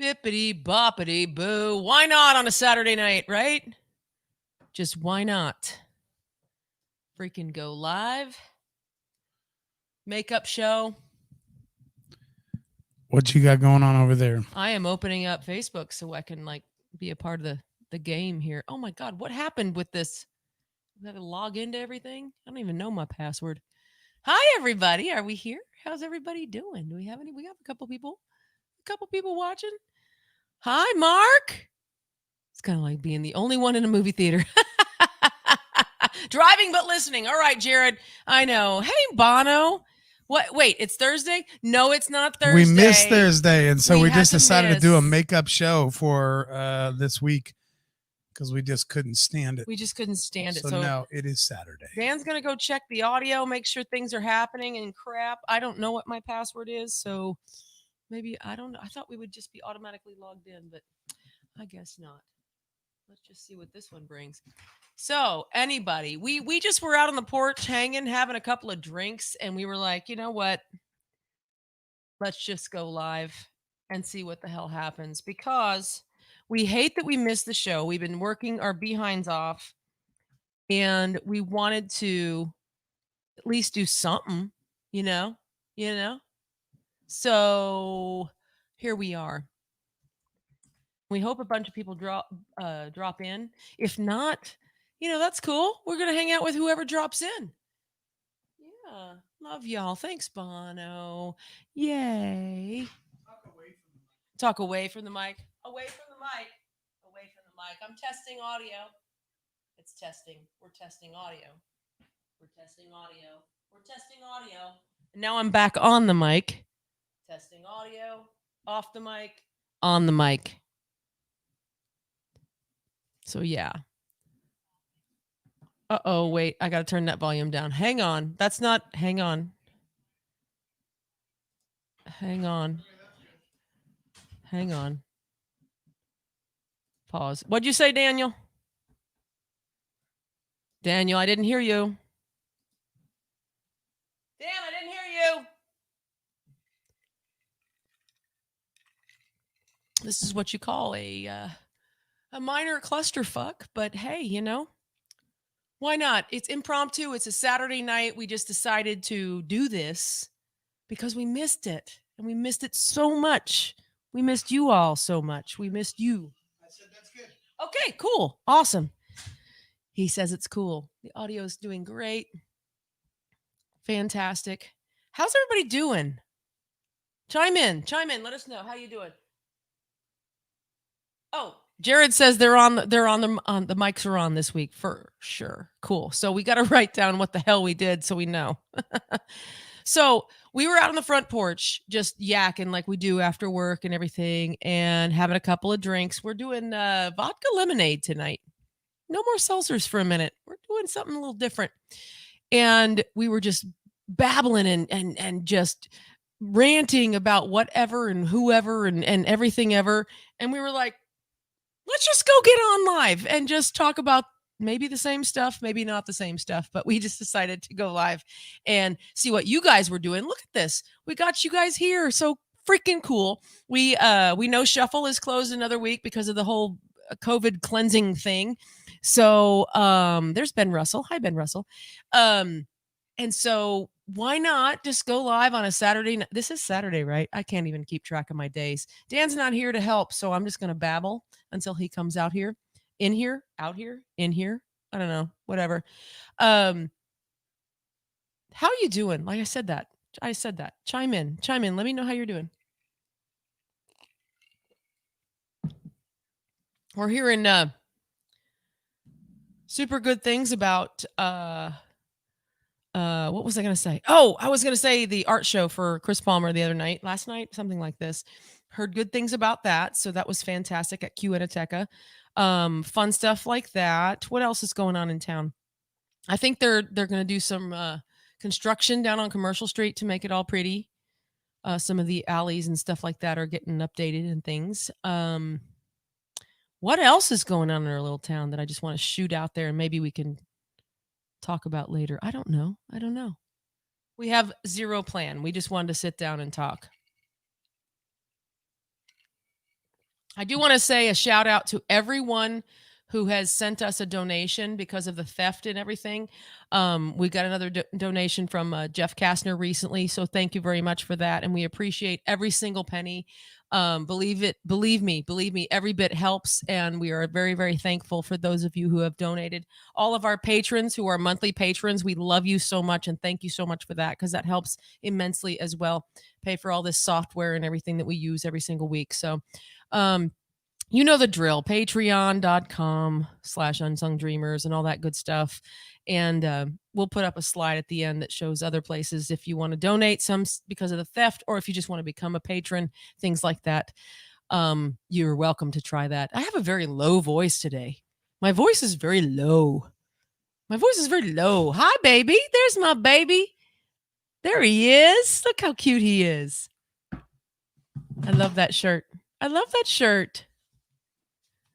Bippity boppity boo. Why not on a Saturday night, right? Just why not? Freaking go live. Makeup show. What you got going on over there? I am opening up Facebook so I can be a part of the game here. Oh my god, what happened with this? I got to log into everything. I don't even know my password. Hi everybody, are we here? How's everybody doing? Do we have any? We have a couple people. A couple people watching. Hi Mark. It's kind of like being the only one in a movie theater. Driving but listening. All right, Jared. I know. Hey Bono. What? Wait, it's Thursday? No, it's not Thursday. We missed Thursday, and so we had just decided to do a miss. makeup show for this week because we just couldn't stand it. We just couldn't stand it. So now it is Saturday. Dan's going to go check the audio, make sure things are happening and crap. I don't know what my password is, so maybe I don't know. I thought we would just be automatically logged in, but I guess not. Let's just see what this one brings. So, anybody, we just were out on the porch hanging, having a couple of drinks, and we were like, you know what? Let's just go live and see what the hell happens, because we hate that we missed the show. We've been working our behinds off, and we wanted to at least do something, you know? So here we are. We hope a bunch of people drop in. If not, that's cool. We're gonna hang out with whoever drops in. Yeah, love y'all. Thanks, Bono. Yay. Talk away from the mic. Away from the mic. Away from the mic. I'm testing audio. It's testing. We're testing audio. We're testing audio. We're testing audio. And now I'm back on the mic. Testing audio. Off the mic. On the mic. So yeah. Uh-oh, wait. I got to turn that volume down. Hang on. That's not... Hang on. Hang on. Hang on. Pause. What'd you say, Daniel? Daniel, I didn't hear you. Dan, I didn't hear you. This is what you call a minor clusterfuck, but hey, why not? It's impromptu. It's a Saturday night. We just decided to do this because we missed it, and we missed it so much. We missed you all so much. We missed you. I said that's good. Okay, cool. Awesome. He says it's cool. The audio is doing great. Fantastic. How's everybody doing? Chime in. Let us know how you doing. Oh, Jared says they're on the mics are on this week for sure. Cool. So we got to write down what the hell we did so we know. So we were out on the front porch just yakking like we do after work and everything, and having a couple of drinks. We're doing vodka lemonade tonight. No more seltzers for a minute. We're doing something a little different. And we were just babbling and just ranting about whatever and whoever and everything ever. And we were like, let's just go get on live and just talk about maybe the same stuff, maybe not the same stuff, but we just decided to go live and see what you guys were doing. Look at this. We got you guys here. So freaking cool. We know Shuffle is closed another week because of the whole COVID cleansing thing. So there's Ben Russell. Hi, Ben Russell. And so why not just go live on a Saturday? This is Saturday, right? I can't even keep track of my days. Dan's not here to help, so I'm just going to babble until he comes out here. In here, out here, in here. I don't know, whatever. How you doing? Like I said that. Chime in. Let me know how you're doing. We're hearing super good things about what was I going to say? Oh, I was going to say the art show for Chris Palmer last night, something like this. Heard good things about that. So that was fantastic at Q Editeca. Fun stuff like that. What else is going on in town? I think they're going to do some construction down on Commercial Street to make it all pretty. Some of the alleys and stuff like that are getting updated and things. What else is going on in our little town that I just want to shoot out there and maybe we can talk about later? I don't know. We have zero plan. We just wanted to sit down and talk. I do want to say a shout out to everyone who has sent us a donation because of the theft and everything. We got another donation from Jeff Kastner recently, so thank you very much for that, and we appreciate every single penny. Believe me, every bit helps, and we are very, very thankful for those of you who have donated. All of our patrons who are monthly patrons, we love you so much, and thank you so much for that, because that helps immensely as well. Pay for all this software and everything that we use every single week. So, you know the drill, patreon.com/unsungdreamers and all that good stuff. And we'll put up a slide at the end that shows other places if you want to donate some because of the theft, or if you just want to become a patron, things like that. You're welcome to try that. I have a very low voice today. My voice is very low. Hi, baby. There's my baby. There he is. Look how cute he is. I love that shirt.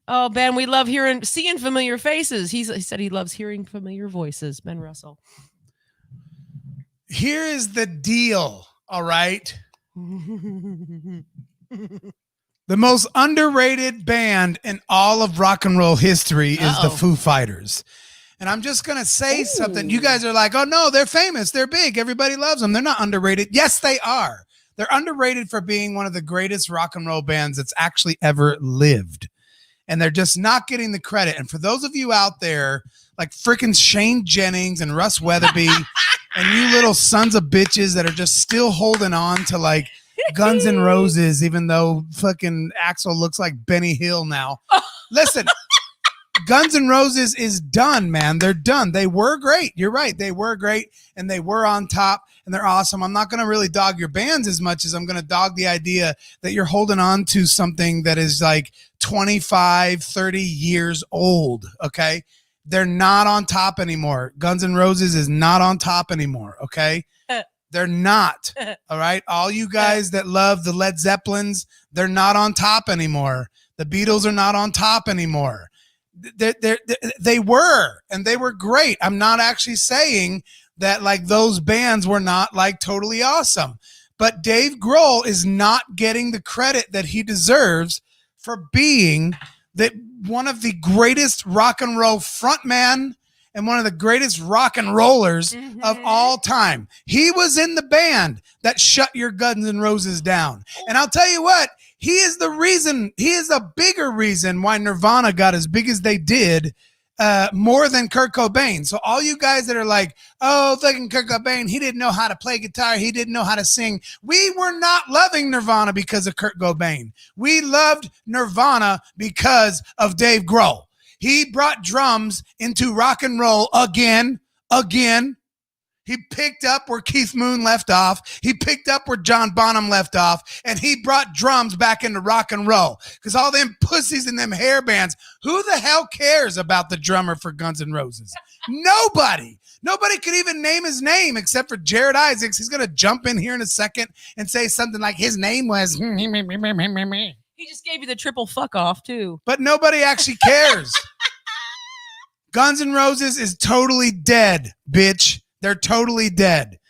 Oh, Ben, we love seeing familiar faces. He said he loves hearing familiar voices. Ben Russell. Here is the deal, all right? The most underrated band in all of rock and roll history is the Foo Fighters. And I'm just going to say something. You guys are like, oh, no, they're famous. They're big. Everybody loves them. They're not underrated. Yes, they are. They're underrated for being one of the greatest rock and roll bands that's actually ever lived. And they're just not getting the credit. And for those of you out there, like freaking Shane Jennings and Russ Weatherby and you little sons of bitches that are just still holding on to like Guns N' Roses, even though fucking Axl looks like Benny Hill now. Listen, Guns N' Roses is done, man. They're done. They were great. You're right. They were great, and they were on top, and they're awesome. I'm not going to really dog your bands as much as I'm going to dog the idea that you're holding on to something that is like 25, 30 years old, okay? They're not on top anymore. Guns N' Roses is not on top anymore, okay? They're not, all right? All you guys that love the Led Zeppelins, they're not on top anymore. The Beatles are not on top anymore. They were, and they were great. I'm not actually saying that like those bands were not like totally awesome, but Dave Grohl is not getting the credit that he deserves for being one of the greatest rock and roll frontman and one of the greatest rock and rollers of all time. He was in the band that shut your Guns N' Roses down. And I'll tell you what, he is a bigger reason why Nirvana got as big as they did, more than Kurt Cobain. So all you guys that are like, oh, fucking Kurt Cobain, he didn't know how to play guitar, he didn't know how to sing. We were not loving Nirvana because of Kurt Cobain. We loved Nirvana because of Dave Grohl. He brought drums into rock and roll again. He picked up where Keith Moon left off. He picked up where John Bonham left off. And he brought drums back into rock and roll. Because all them pussies and them hair bands, who the hell cares about the drummer for Guns N' Roses? Nobody. Nobody could even name his name except for Jared Isaacs. He's going to jump in here in a second and say something like his name was... He just gave you the triple fuck off, too. But nobody actually cares. Guns N' Roses is totally dead, bitch. They're totally dead.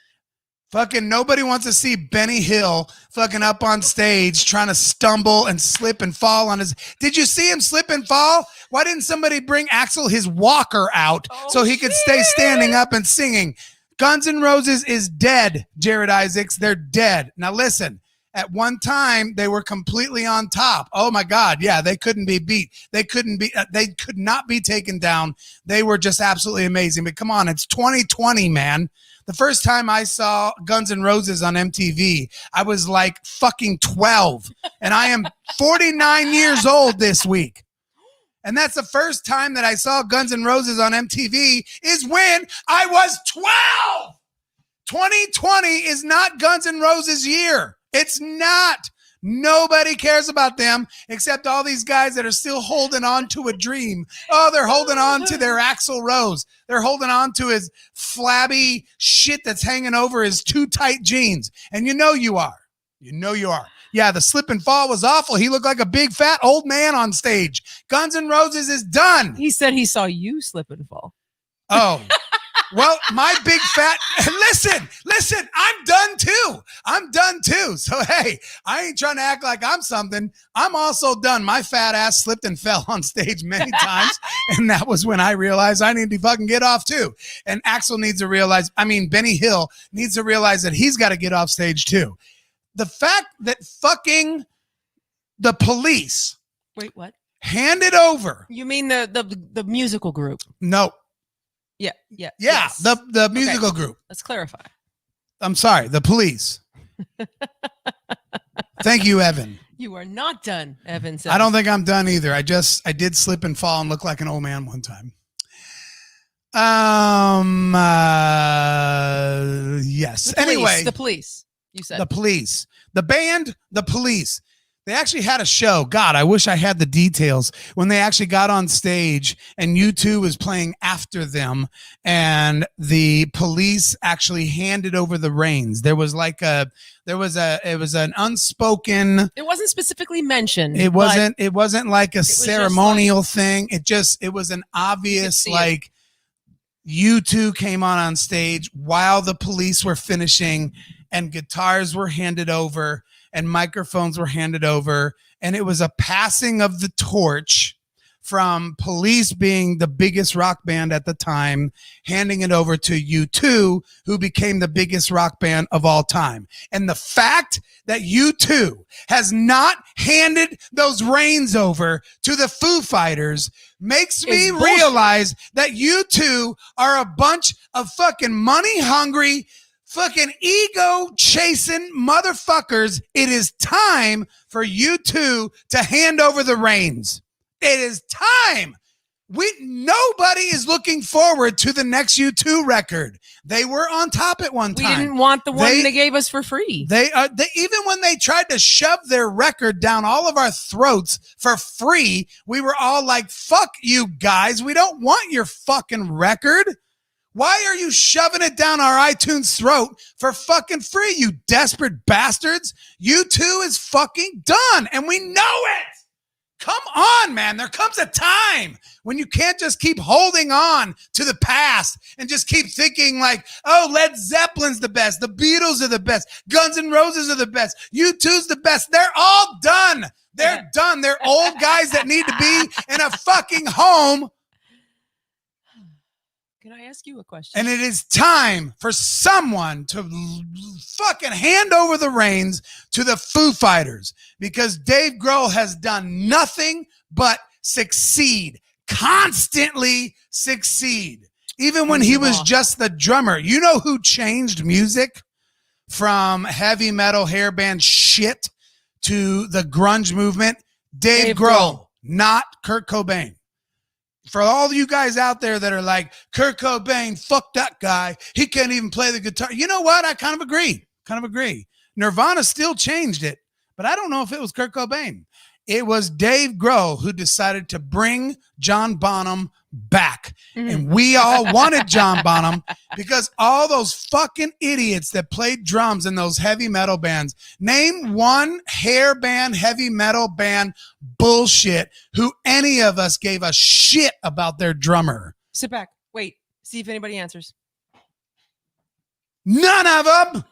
Fucking nobody wants to see Benny Hill fucking up on stage trying to stumble and slip and fall on his... Did you see him slip and fall? Why didn't somebody bring Axl his walker out so he could stay standing up and singing? Guns N' Roses is dead, Jared Isaacs. They're dead. Now listen. At one time, they were completely on top. Oh my God. Yeah, they couldn't be beat. They could not be taken down. They were just absolutely amazing. But come on, it's 2020, man. The first time I saw Guns N' Roses on MTV, I was like fucking 12. And I am 49 years old this week. And that's the first time that I saw Guns N' Roses on MTV is when I was 12. 2020 is not Guns N' Roses' year. It's not. Nobody cares about them except all these guys that are still holding on to a dream. Oh, they're holding on to their Axl Rose. They're holding on to his flabby shit that's hanging over his too tight jeans. And you know you are. You know you are. Yeah, the slip and fall was awful. He looked like a big fat old man on stage. Guns N' Roses is done. He said he saw you slip and fall. Oh. Well, my big fat, listen, I'm done too. So, hey, I ain't trying to act like I'm something. I'm also done. My fat ass slipped and fell on stage many times. And that was when I realized I need to fucking get off too. And Axel needs to realize, Benny Hill needs to realize that he's got to get off stage too. The fact that fucking the police. Wait, what? Handed over. You mean the musical group? No. Yeah. Yes. The musical group. Let's clarify. I'm sorry, the police. Thank you, Evan. You are not done, Evan says. I don't think I'm done either. I did slip and fall and look like an old man one time. Yes. Anyway. The police. You said. The police. The band, the police. They actually had a show. God, I wish I had the details when they actually got on stage and U2 was playing after them and the police actually handed over the reins. It was an unspoken. It wasn't specifically mentioned. It wasn't like a ceremonial thing. It was an obvious, like, U2 came on stage while the police were finishing and guitars were handed over and microphones were handed over, and it was a passing of the torch from Police being the biggest rock band at the time, handing it over to U2, who became the biggest rock band of all time. And the fact that U2 has not handed those reins over to the Foo Fighters makes me realize that U2 are a bunch of fucking money-hungry, fucking ego-chasing motherfuckers. It is time for U2 to hand over the reins. It is time. Nobody is looking forward to the next U2 record. They were on top at one time. We didn't want the one they gave us for free. They even when they tried to shove their record down all of our throats for free, we were all like, fuck you guys. We don't want your fucking record. Why are you shoving it down our iTunes throat for fucking free, you desperate bastards? U2 is fucking done, and we know it. Come on, man. There comes a time when you can't just keep holding on to the past and just keep thinking like, oh, Led Zeppelin's the best. The Beatles are the best. Guns N' Roses are the best. U2's the best. They're all done. They're done. They're old guys that need to be in a fucking home. Can I ask you a question? And it is time for someone to fucking hand over the reins to the Foo Fighters, because Dave Grohl has done nothing but succeed, constantly succeed. Even when he was just the drummer. You know who changed music from heavy metal hairband shit to the grunge movement? Dave Grohl, not Kurt Cobain. For all you guys out there that are like, Kurt Cobain, fuck that guy. He can't even play the guitar. You know what? I kind of agree. Nirvana still changed it, but I don't know if it was Kurt Cobain. It was Dave Grohl who decided to bring John Bonham back. And we all wanted John Bonham because all those fucking idiots that played drums in those heavy metal bands. Name one hair band, heavy metal band bullshit who any of us gave a shit about their drummer. Sit back. Wait. See if anybody answers. None of them.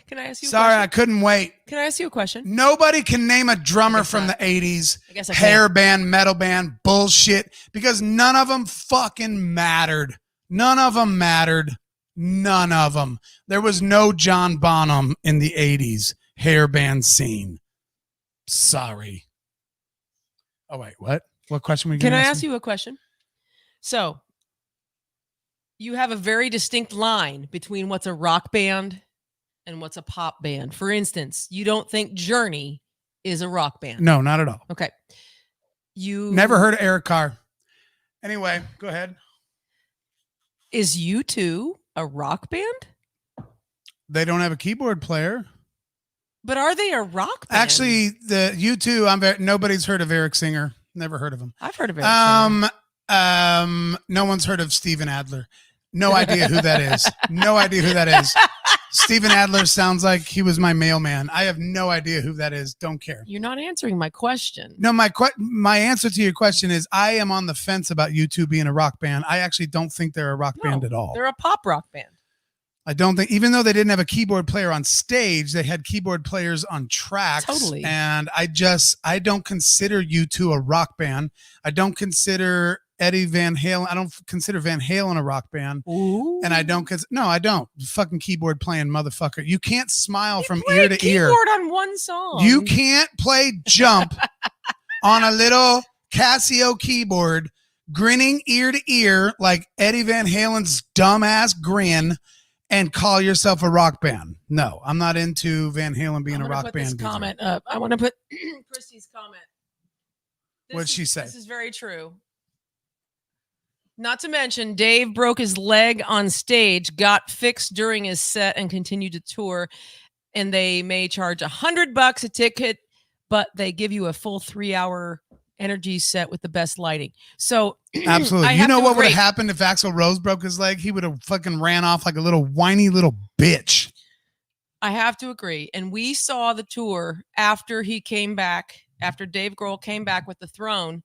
Can I ask you a Sorry, question? I couldn't wait. Can I ask you a question? Nobody can name a drummer from the 80s, I guess hair band, metal band, bullshit, because none of them fucking mattered. None of them mattered. None of them. There was no John Bonham in the 80s hair band scene. Sorry. Oh, wait, what? What question were you going to ask? Can I ask you a question? So, you have a very distinct line between what's a rock band and what's a pop band. For instance, you don't think Journey is a rock band? No, not at all. Okay. You never heard of Eric Carr. Anyway, go ahead. Is U2 a rock band? They don't have a keyboard player. But are they a rock band? Actually, the U2, nobody's heard of Eric Singer. Never heard of him. I've heard of Eric Singer. No one's heard of Steven Adler. No idea who that is. No idea who that is. Steven Adler sounds like he was my mailman. I have no idea who that is. Don't care. You're not answering my question. No, my answer to your question is I am on the fence about U2 being a rock band. I actually don't think they're a rock band at all. They're a pop rock band. I don't think, even though they didn't have a keyboard player on stage, they had keyboard players on tracks. Totally. And I don't consider U2 a rock band. I don't consider Eddie Van Halen. I don't consider Van Halen a rock band. Ooh. And I don't, I don't. Fucking keyboard playing motherfucker. You can't smile from played ear to ear. Keyboard on one song. You can't play Jump on a little Casio keyboard, grinning ear to ear like Eddie Van Halen's dumbass grin, and call yourself a rock band. No, I'm not into Van Halen being a rock band. This comment up. I want to put Christy's comment. What'd she say? This is very true. Not to mention, Dave broke his leg on stage, got fixed during his set, and continued to tour. And they may charge $100 a ticket, but they give you a full 3-hour energy set with the best lighting. So absolutely. You know what would have happened if Axl Rose broke his leg? He would have fucking ran off like a little whiny little bitch. I have to agree. And we saw the tour after he came back, after Dave Grohl came back with the Throne.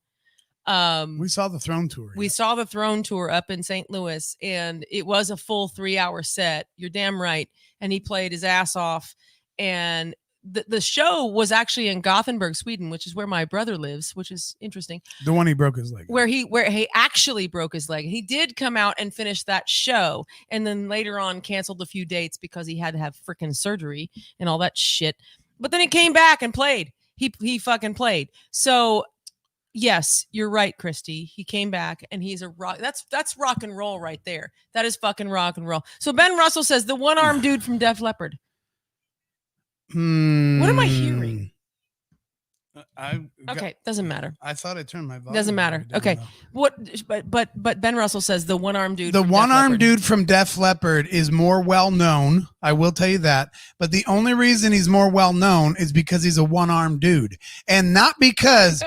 We saw the Throne tour. We saw the Throne tour up in St. Louis, and it was a full 3-hour set. You're damn right. And he played his ass off. And the show was actually in Gothenburg, Sweden, which is where my brother lives, which is interesting. The one he broke his leg. Where he actually broke his leg. He did come out and finish that show, and then later on canceled a few dates because he had to have freaking surgery and all that shit. But then he came back and played. He fucking played. So yes, you're right, Christy. He came back and he's a rock. That's rock and roll right there. That is fucking rock and roll. So Ben Russell says the one-armed dude from Def Leppard. What am I hearing? Okay, doesn't matter. I thought I turned my volume. Doesn't matter. Okay, but Ben Russell says the one-armed dude. The one-armed dude from Def Leppard is more well known. I will tell you that. But the only reason he's more well known is because he's a one-armed dude, and not because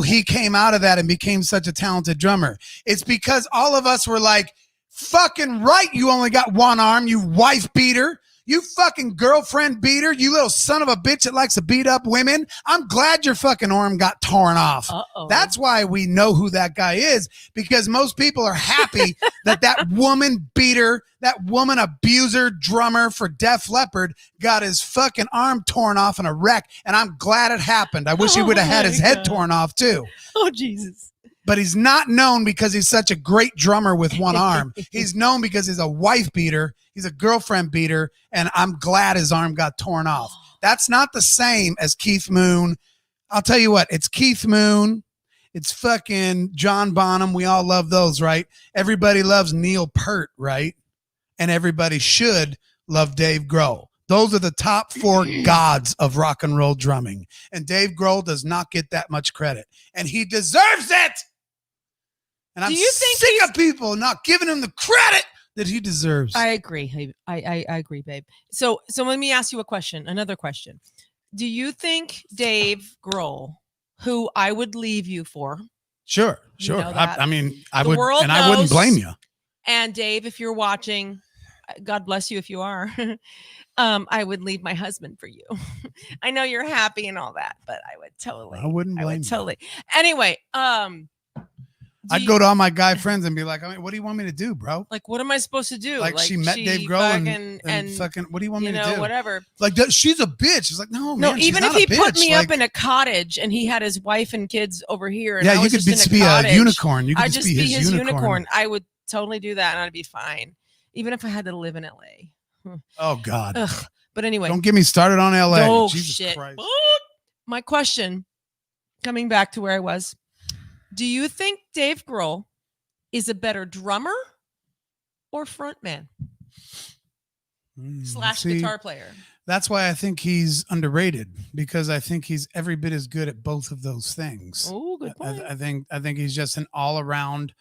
he came out of that and became such a talented drummer. It's because all of us were like, fucking right, you only got one arm, you wife beater. You fucking girlfriend beater, you little son of a bitch that likes to beat up women. I'm glad your fucking arm got torn off. Uh-oh. That's why we know who that guy is, because most people are happy that woman beater, that woman abuser drummer for Def Leppard got his fucking arm torn off in a wreck, and I'm glad it happened. I wish he would have had his head torn off too. Oh, Jesus. But he's not known because he's such a great drummer with one arm. He's known because he's a wife beater. He's a girlfriend beater. And I'm glad his arm got torn off. That's not the same as Keith Moon. I'll tell you what, it's Keith Moon. It's fucking John Bonham. We all love those, right? Everybody loves Neil Peart, right? And everybody should love Dave Grohl. Those are the top 4 gods of rock and roll drumming. And Dave Grohl does not get that much credit. And he deserves it. And I'm sick of people not giving him the credit that he deserves. I agree. I agree, babe. So let me ask you another question. Do you think Dave Grohl, who I would leave you for? Sure. You know I mean, I the would, world and I wouldn't blame you. And Dave, if you're watching, God bless you if you are. I would leave my husband for you. I know you're happy and all that, but I would totally. I wouldn't blame you. Totally. Anyway, I'd go to all my guy friends and be like, I mean, what do you want me to do, bro? Like, what am I supposed to do? Like she met Dave Grohl and fucking, what do you want me to do? Whatever. Like, she's a bitch. It's like, no, man, even if he put me up in a cottage and he had his wife and kids over here. And yeah, I was you could just be a unicorn. You could just be his unicorn. I would totally do that and I'd be fine. Even if I had to live in LA. Oh, God. Ugh. But anyway. Don't get me started on LA. Oh, Jesus shit. Christ. My question, coming back to where I was, do you think Dave Grohl is a better drummer or frontman / guitar player? That's why I think he's underrated, because I think he's every bit as good at both of those things. Oh, good point. I think he's just an all-around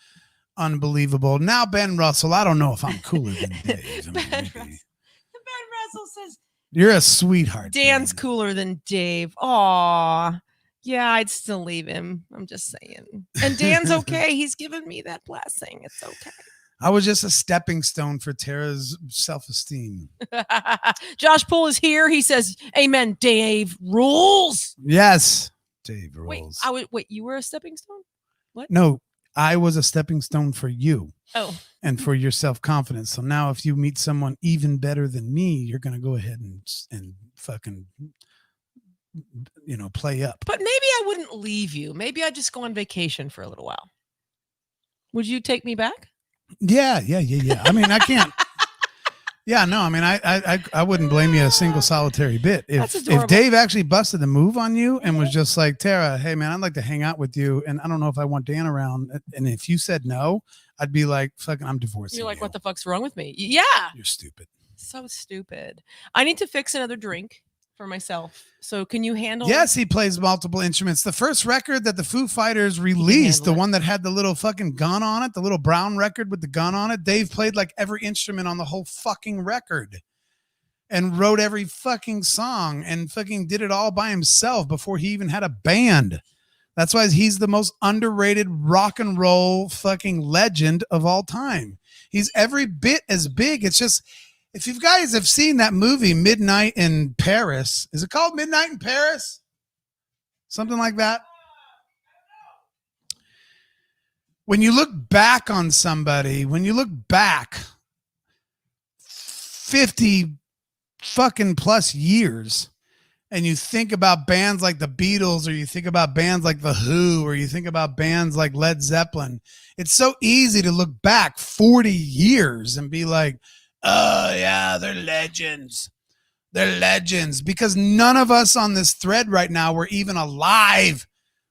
unbelievable. Now, Ben Russell, I don't know if I'm cooler than Dave. Ben Russell says you're a sweetheart. Dan's cooler than Dave. Aw. Yeah, I'd still leave him. I'm just saying. And Dan's okay. He's given me that blessing. It's okay. I was just a stepping stone for Tara's self-esteem. Josh Poole is here. He says, "Amen, Dave rules." Yes, Dave rules. Wait, you were a stepping stone? What? No, I was a stepping stone for you. Oh. And for your self-confidence. So now if you meet someone even better than me, you're going to go ahead and fucking, play up. But maybe I wouldn't leave you. Maybe I'd just go on vacation for a little while. Would you take me back? Yeah. I mean, I can't. Yeah, no, I mean, I wouldn't blame you a single solitary bit. If Dave actually busted the move on you and was just like, Tara, hey, man, I'd like to hang out with you. And I don't know if I want Dan around. And if you said no, I'd be like, fucking, I'm divorcing you. You're like, what the fuck's wrong with me? Yeah. You're stupid. So stupid. I need to fix another drink for myself. So can you handle? Yes, he plays multiple instruments. The first record that the Foo Fighters released, the one that had the little fucking gun on it, the little brown record with the gun on it, Dave played like every instrument on the whole fucking record and wrote every fucking song and fucking did it all by himself before he even had a band. That's why he's the most underrated rock and roll fucking legend of all time. He's every bit as big. It's just, if you guys have seen that movie, Midnight in Paris, is it called Midnight in Paris? Something like that. When you look back on somebody, when you look back 50 fucking plus years, and you think about bands like the Beatles, or you think about bands like The Who, or you think about bands like Led Zeppelin, it's so easy to look back 40 years and be like, oh, yeah, they're legends. They're legends. Because none of us on this thread right now were even alive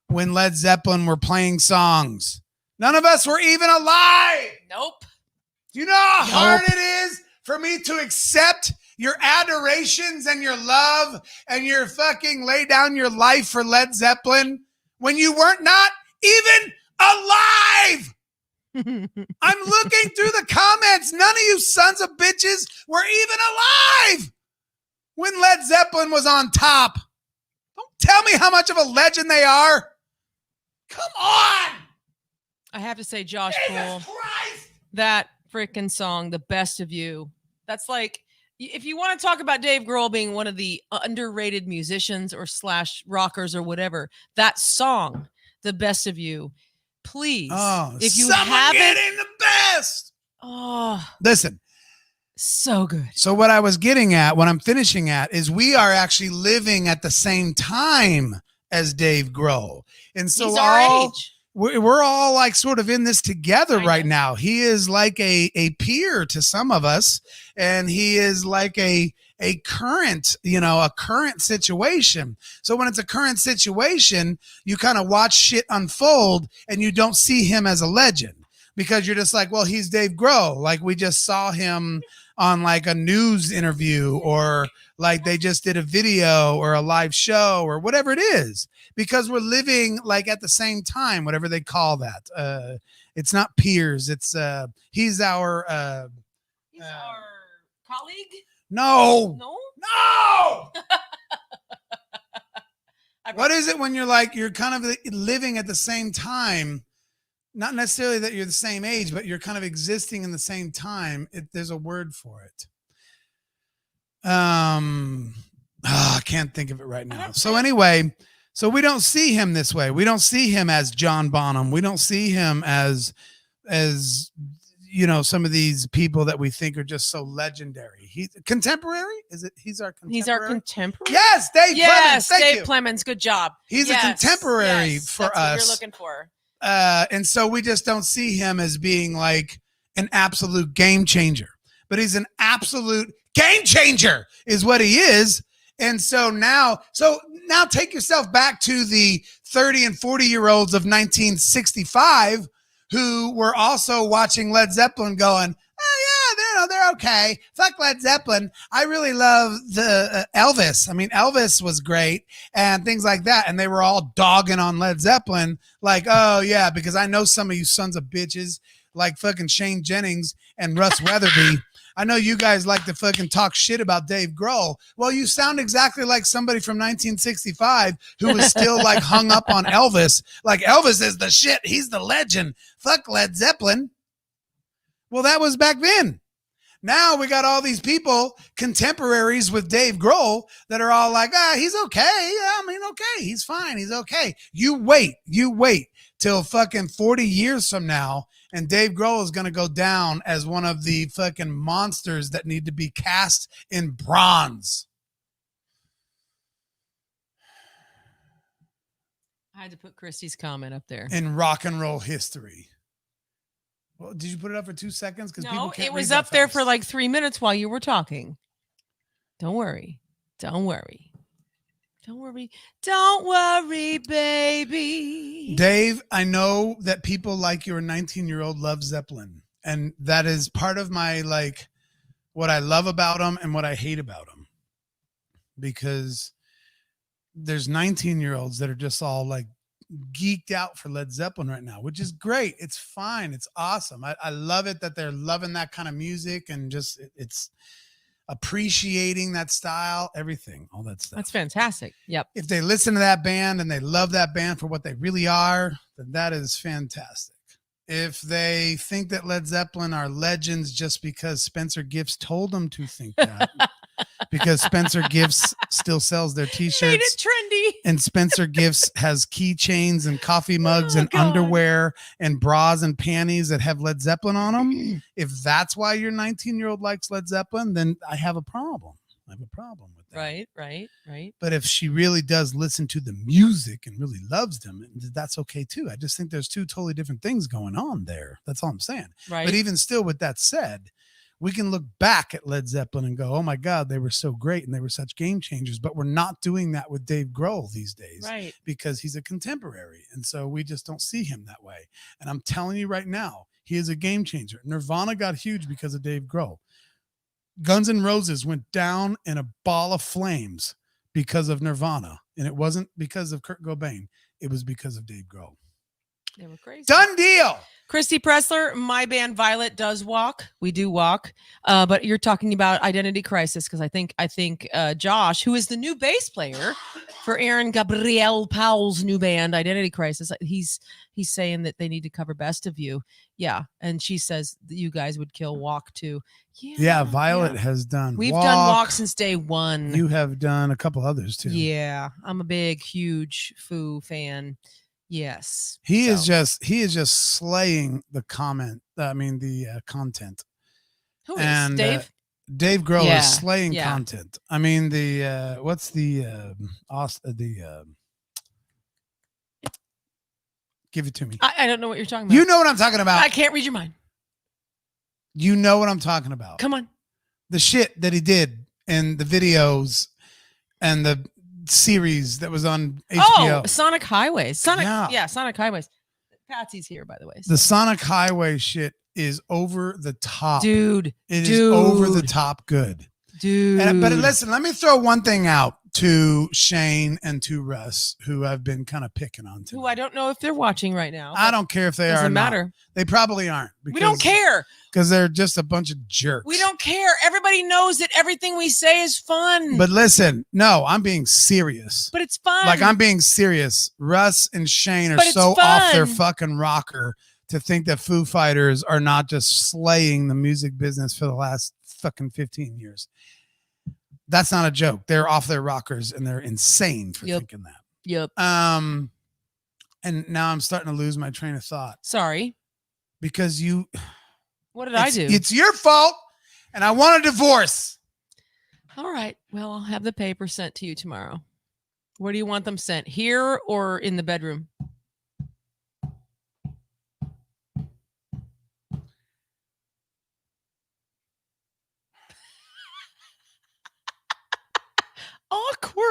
when Led Zeppelin were playing songs. None of us were even alive. Nope. Do you know how hard it is for me to accept your adorations and your love and your fucking lay down your life for Led Zeppelin when you weren't not even alive? I'm looking through the comments. None of you sons of bitches were even alive when Led Zeppelin was on top. Don't tell me how much of a legend they are. Come on. I have to say, Josh Poole, that freaking song, The Best of You, that's like, if you want to talk about Dave Grohl being one of the underrated musicians or / rockers or whatever, that song, The Best of You, please, if you haven't, getting the best. Oh, listen, so good. So what I was getting at, what I'm finishing at, is we are actually living at the same time as Dave Grohl, and so he's our age. We're all like sort of in this together right now. He is like a peer to some of us, and he is like a current, a current situation. So when it's a current situation, you kind of watch shit unfold and you don't see him as a legend because you're just like, well, he's Dave Grohl. Like we just saw him on like a news interview, or like they just did a video or a live show or whatever it is, because we're living like at the same time, whatever they call that. It's not peers. It's he's our colleague. No. What is it when you're like, you're kind of living at the same time? Not necessarily that you're the same age, but you're kind of existing in the same time. There's a word for it. I can't think of it right now. So anyway, so we don't see him this way. We don't see him as John Bonham. We don't see him as some of these people that we think are just so legendary. He's contemporary. Is it? He's our contemporary. He's our contemporary. Yes, Dave. Yes, Clemens. Dave Clemens. Good job. He's a contemporary for that's us. What you're looking for. And so we just don't see him as being like an absolute game changer, but he's an absolute game changer is what he is. And so now take yourself back to the 30 and 40-year-olds of 1965 who were also watching Led Zeppelin going, oh yeah, they're okay. Fuck Led Zeppelin. I really love the Elvis. I mean, Elvis was great and things like that. And they were all dogging on Led Zeppelin like, oh yeah, because I know some of you sons of bitches like fucking Shane Jennings and Russ Weatherby. I know you guys like to fucking talk shit about Dave Grohl. Well, you sound exactly like somebody from 1965 who was still like hung up on Elvis. Like Elvis is the shit. He's the legend. Fuck Led Zeppelin. Well, that was back then. Now we got all these people, contemporaries with Dave Grohl, that are all like, he's okay. I mean, okay, he's fine. He's okay. You wait till fucking 40 years from now, and Dave Grohl is going to go down as one of the fucking monsters that need to be cast in bronze. I had to put Christy's comment up there. In rock and roll history. Well, did you put it up for 2 seconds? Because no, it was up there for like 3 minutes while you were talking. Don't worry. Don't worry. Don't worry. Don't worry, baby. Dave, I know that people like your 19-year-old love Zeppelin. And that is part of my, like, what I love about them and what I hate about them. Because there's 19-year-olds that are just all like geeked out for Led Zeppelin right now, which is great. It's fine. It's awesome. I love it that they're loving that kind of music and just it's appreciating that style, everything, all that stuff. That's fantastic. Yep. If they listen to that band and they love that band for what they really are, then that is fantastic. If they think that Led Zeppelin are legends just because Spencer Gifts told them to think that, because Spencer Gifts still sells their t-shirts. Made it trendy. And Spencer Gifts has keychains and coffee mugs and underwear and bras and panties that have Led Zeppelin on them. If that's why your 19-year-old likes Led Zeppelin, then I have a problem. I have a problem with that. Right. But if she really does listen to the music and really loves them, that's okay too. I just think there's two totally different things going on there. That's all I'm saying. Right. But even still, with that said, we can look back at Led Zeppelin and go, oh my God, they were so great and they were such game changers. But we're not doing that with Dave Grohl these days, right? Because he's a contemporary. And so we just don't see him that way. And I'm telling you right now, he is a game changer. Nirvana got huge because of Dave Grohl. Guns N' Roses went down in a ball of flames because of Nirvana. And it wasn't because of Kurt Cobain. It was because of Dave Grohl. They were crazy. Done deal. Christy Pressler, my band Violet does walk. We do walk. But you're talking about Identity Crisis because I think Josh, who is the new bass player for Aaron Gabriel Powell's new band Identity Crisis, he's saying that they need to cover Best of You. Yeah, and she says that you guys would kill Walk too. Yeah, Violet has done. We've done Walk since day one. You have done a couple others too. Yeah, I'm a big, huge Foo fan. Yes. He is just slaying the content. Who is Dave? Dave Grohl is slaying content. I mean what's the give it to me. I don't know what you're talking about. You know what I'm talking about. I can't read your mind. You know what I'm talking about. Come on. The shit that he did in the videos and the series that was on HBO. Oh, Sonic Highways. Sonic Highways. Patsy's here, by the way. The Sonic Highway shit is over the top. Dude. It is over the top good. Dude. But listen, let me throw one thing out to Shane and to Russ, who I've been kind of picking on tonight. Who I don't know if they're watching right now. I don't care if they are. Doesn't matter. Not. They probably aren't. We don't care. Because they're just a bunch of jerks. We don't care. Everybody knows that everything we say is fun. But listen, no, I'm being serious. But it's fun. Like, I'm being serious. Russ and Shane are so off their fucking rocker to think that Foo Fighters are not just slaying the music business for the last fucking 15 years. That's not a joke. They're off their rockers and they're insane for thinking that. Yep. And now I'm starting to lose my train of thought. Sorry. Because what did I do? It's your fault, and I want a divorce. All right. Well, I'll have the paper sent to you tomorrow. Where do you want them sent? Here or in the bedroom? Awkward.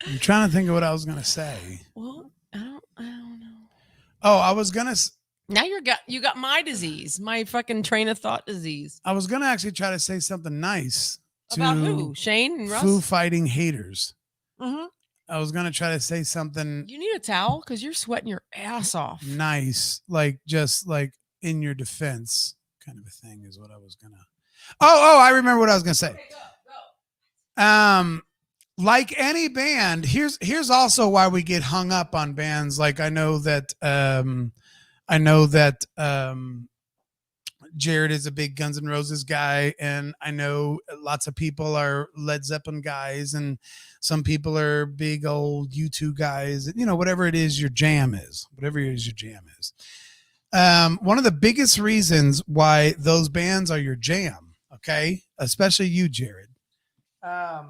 I'm trying to think of what I was going to say. Well, I don't know. Oh, I was going to. Now you got my disease, my fucking train of thought disease. I was going to actually try to say something nice. About who? Shane and Russ? Foo fighting haters. Mm-hmm. I was going to try to say something. You need a towel because you're sweating your ass off. Nice. Just in your defense kind of a thing is what I was going to. Oh, I remember what I was going to say. Okay, go. like any band, here's also why we get hung up on bands. Like I know that Jared is a big Guns N' Roses guy, and I know lots of people are Led Zeppelin guys, and some people are big old U2 guys. You know, whatever it is your jam is, whatever it is your jam is. One of the biggest reasons why those bands are your jam, okay, especially you, Jared. I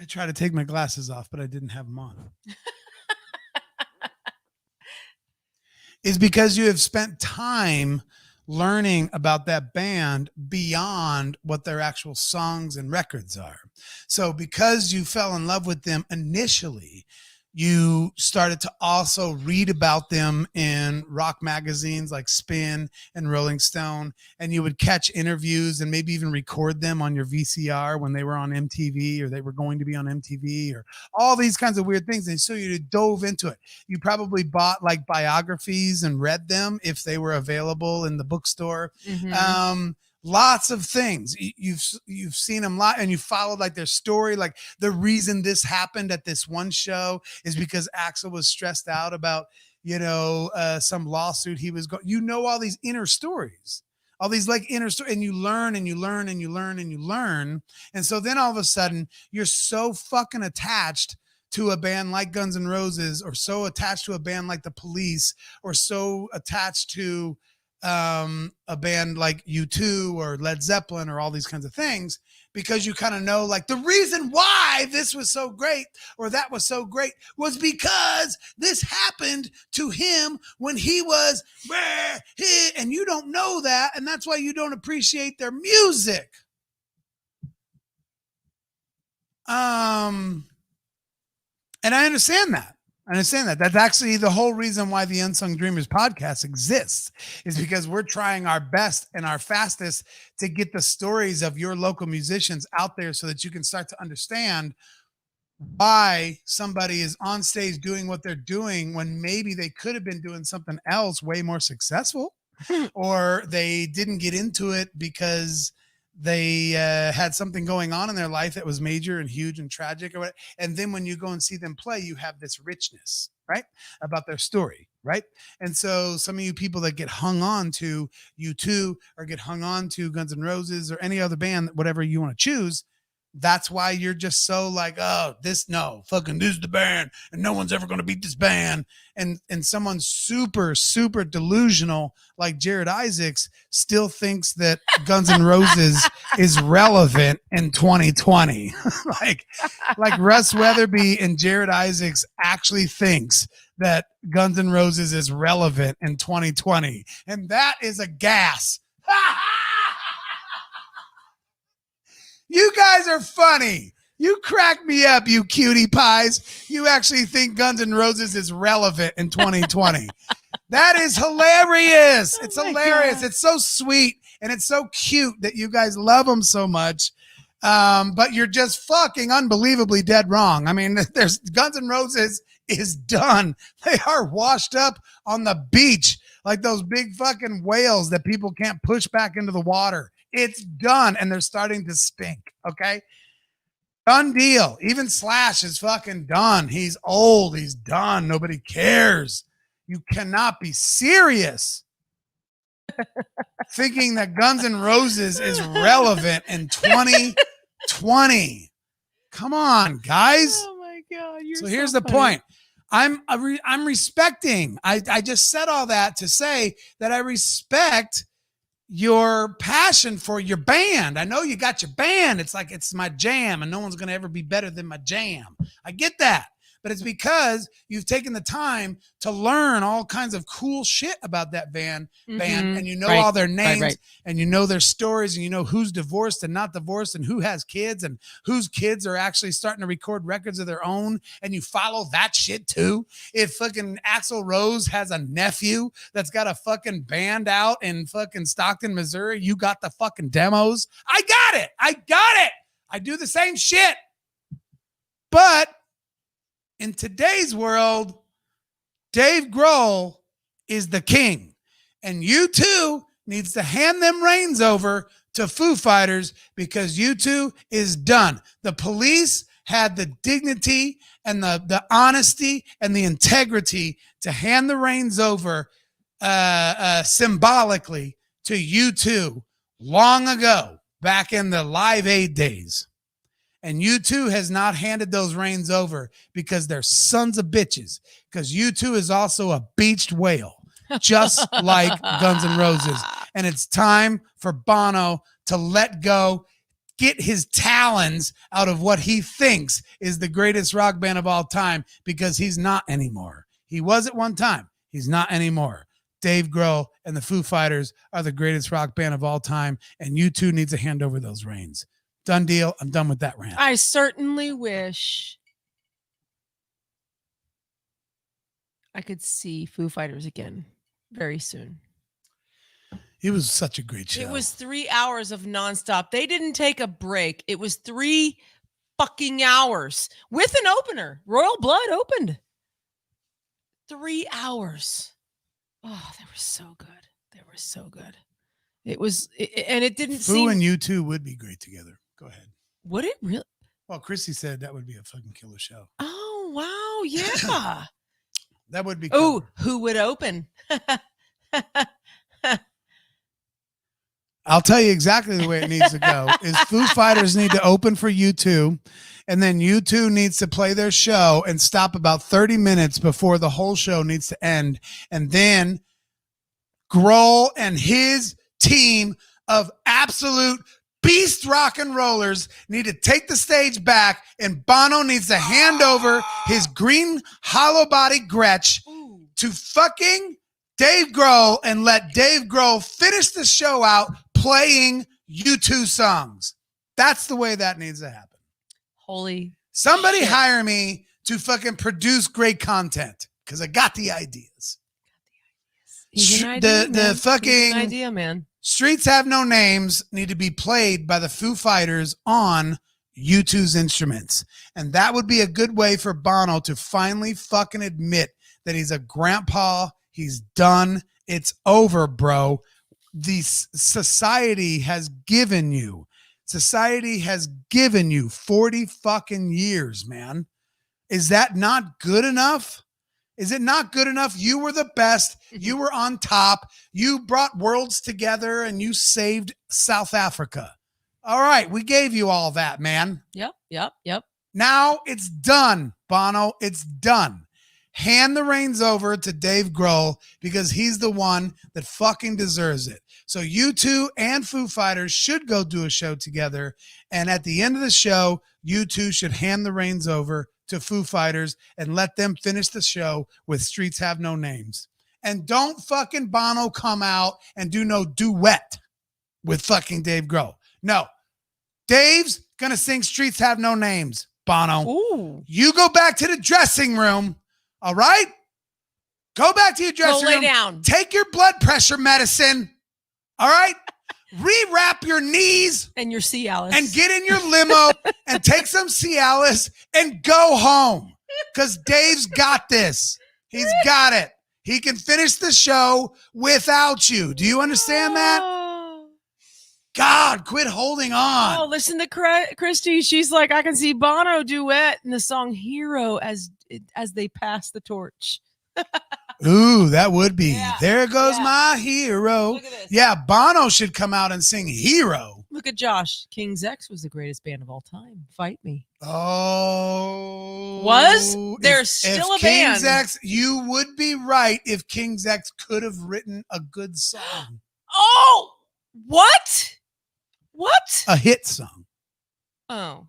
tried to take my glasses off, but I didn't have them on. Is because you have spent time learning about that band beyond what their actual songs and records are. So because you fell in love with them initially, you started to also read about them in rock magazines like Spin and Rolling Stone, and you would catch interviews and maybe even record them on your VCR when they were on MTV or they were going to be on MTV or all these kinds of weird things. And so you dove into it. You probably bought like biographies and read them if they were available in the bookstore. Mm-hmm. Lots of things you've seen them live, and you followed like their story. Like the reason this happened at this one show is because Axl was stressed out about some lawsuit he was going. All these inner stories, all these like inner stories, and you learn and you learn and you learn and you learn, and so then all of a sudden you're so fucking attached to a band like Guns N' Roses, or so attached to a band like the Police, or so attached to a band like U2 or Led Zeppelin or all these kinds of things, because you kind of know like the reason why this was so great or that was so great was because this happened to him when he was and you don't know that, and that's why you don't appreciate their music. And I understand that. That's actually the whole reason why the Unsung Dreamers podcast exists, is because we're trying our best and our fastest to get the stories of your local musicians out there so that you can start to understand why somebody is on stage doing what they're doing when maybe they could have been doing something else way more successful, or they didn't get into it because they had something going on in their life that was major and huge and tragic or whatever. And then when you go and see them play, you have this richness, right, about their story, right? And so some of you people that get hung on to U2 or get hung on to Guns N' Roses or any other band, whatever you want to choose, that's why you're just so like, oh, this is the band, and no one's ever going to beat this band. And someone super, super delusional like Jared Isaacs still thinks that Guns N' Roses is relevant in 2020. like Russ Weatherby and Jared Isaacs actually thinks that Guns N' Roses is relevant in 2020. And that is a gas. You guys are funny. You crack me up, you cutie pies. You actually think Guns N' Roses is relevant in 2020. That is hilarious. It's hilarious. God. It's so sweet, and it's so cute that you guys love them so much. But you're just fucking unbelievably dead wrong. I mean, there's Guns N' Roses is done. They are washed up on the beach like those big fucking whales that people can't push back into the water. It's done, and they're starting to stink, okay? Done deal. Even Slash is fucking done. He's old. He's done. Nobody cares. You cannot be serious thinking that Guns N' Roses is relevant in 2020. Come on, guys. Oh, my God. So here's the point. I'm respecting. I just said all that to say that I respect your passion for your band. I know you got your band. It's like, it's my jam, and no one's going to ever be better than my jam. I get that. But it's because you've taken the time to learn all kinds of cool shit about that band, and you know all their names, and you know their stories, and you know who's divorced and not divorced, and who has kids, and whose kids are actually starting to record records of their own, and you follow that shit too. If fucking Axl Rose has a nephew that's got a fucking band out in fucking Stockton, Missouri, you got the fucking demos. I got it. I do the same shit. But in today's world, Dave Grohl is the king, and U2 needs to hand them reins over to Foo Fighters, because U2 is done. The Police had the dignity and the honesty and the integrity to hand the reins over symbolically to U2 long ago, back in the Live Aid days. And U2 has not handed those reins over because they're sons of bitches. Because U2 is also a beached whale, just like Guns N' Roses. And it's time for Bono to let go, get his talons out of what he thinks is the greatest rock band of all time, because he's not anymore. He was at one time. He's not anymore. Dave Grohl and the Foo Fighters are the greatest rock band of all time, and U2 needs to hand over those reins. Done deal. I'm done with that rant. I certainly wish I could see Foo Fighters again very soon. It was such a great show. It was 3 hours of nonstop. They didn't take a break. It was 3 fucking hours with an opener. Royal Blood opened. 3 hours. Oh, they were so good. They were so good. It was, and it didn't seem. Foo and U2 would be great together. Go ahead. Would it really? Well, Chrissy said that would be a fucking killer show. Oh, wow. Yeah. That would be. Oh, who would open? I'll tell you exactly the way it needs to go. Is Foo Fighters need to open for U2, and then U2 needs to play their show and stop about 30 minutes before the whole show needs to end. And then Grohl and his team of absolute beast rock and rollers need to take the stage back, and Bono needs to hand over his green hollow body Gretsch to fucking Dave Grohl and let Dave Grohl finish the show out playing U2 songs. That's the way that needs to happen. Holy Somebody shit. hire me to fucking produce great content, because I got the ideas. He's an idea, The fucking He's an idea, man. Streets Have No Names need to be played by the Foo Fighters on U2's instruments. And that would be a good way for Bono to finally fucking admit that he's a grandpa. He's done. It's over, bro. The society has given you 40 fucking years, man. Is that not good enough? Is it not good enough? You were the best. You were on top. You brought worlds together and you saved South Africa. All right. We gave you all that, man. Yep. Now it's done, Bono. It's done. Hand the reins over to Dave Grohl, because he's the one that fucking deserves it. So U2 and Foo Fighters should go do a show together. And at the end of the show, U2 should hand the reins over to Foo Fighters and let them finish the show with Streets Have No Names. And don't fucking Bono come out and do no duet with fucking Dave Grohl. No. Dave's going to sing Streets Have No Names, Bono. Ooh. You go back to the dressing room, all right? Go back to your dressing room. Lay down. Take your blood pressure medicine, all right? Rewrap your knees And your Cialis. and get in your limo and take some Cialis and go home, because Dave's got this. He's got it. He can finish the show without you. Do you understand that? God, quit holding on. Oh, listen to Christy. She's like, I can see Bono duet in the song Hero as they pass the torch. Ooh, that would be. Yeah, There goes yeah. my hero. Look at this. Yeah, Bono should come out and sing Hero. Look at Josh. King's X was the greatest band of all time. Fight me. Oh. Was? There's still a King's band. X, you would be right if King's X could have written a good song. Oh, what? What? A hit song. Oh,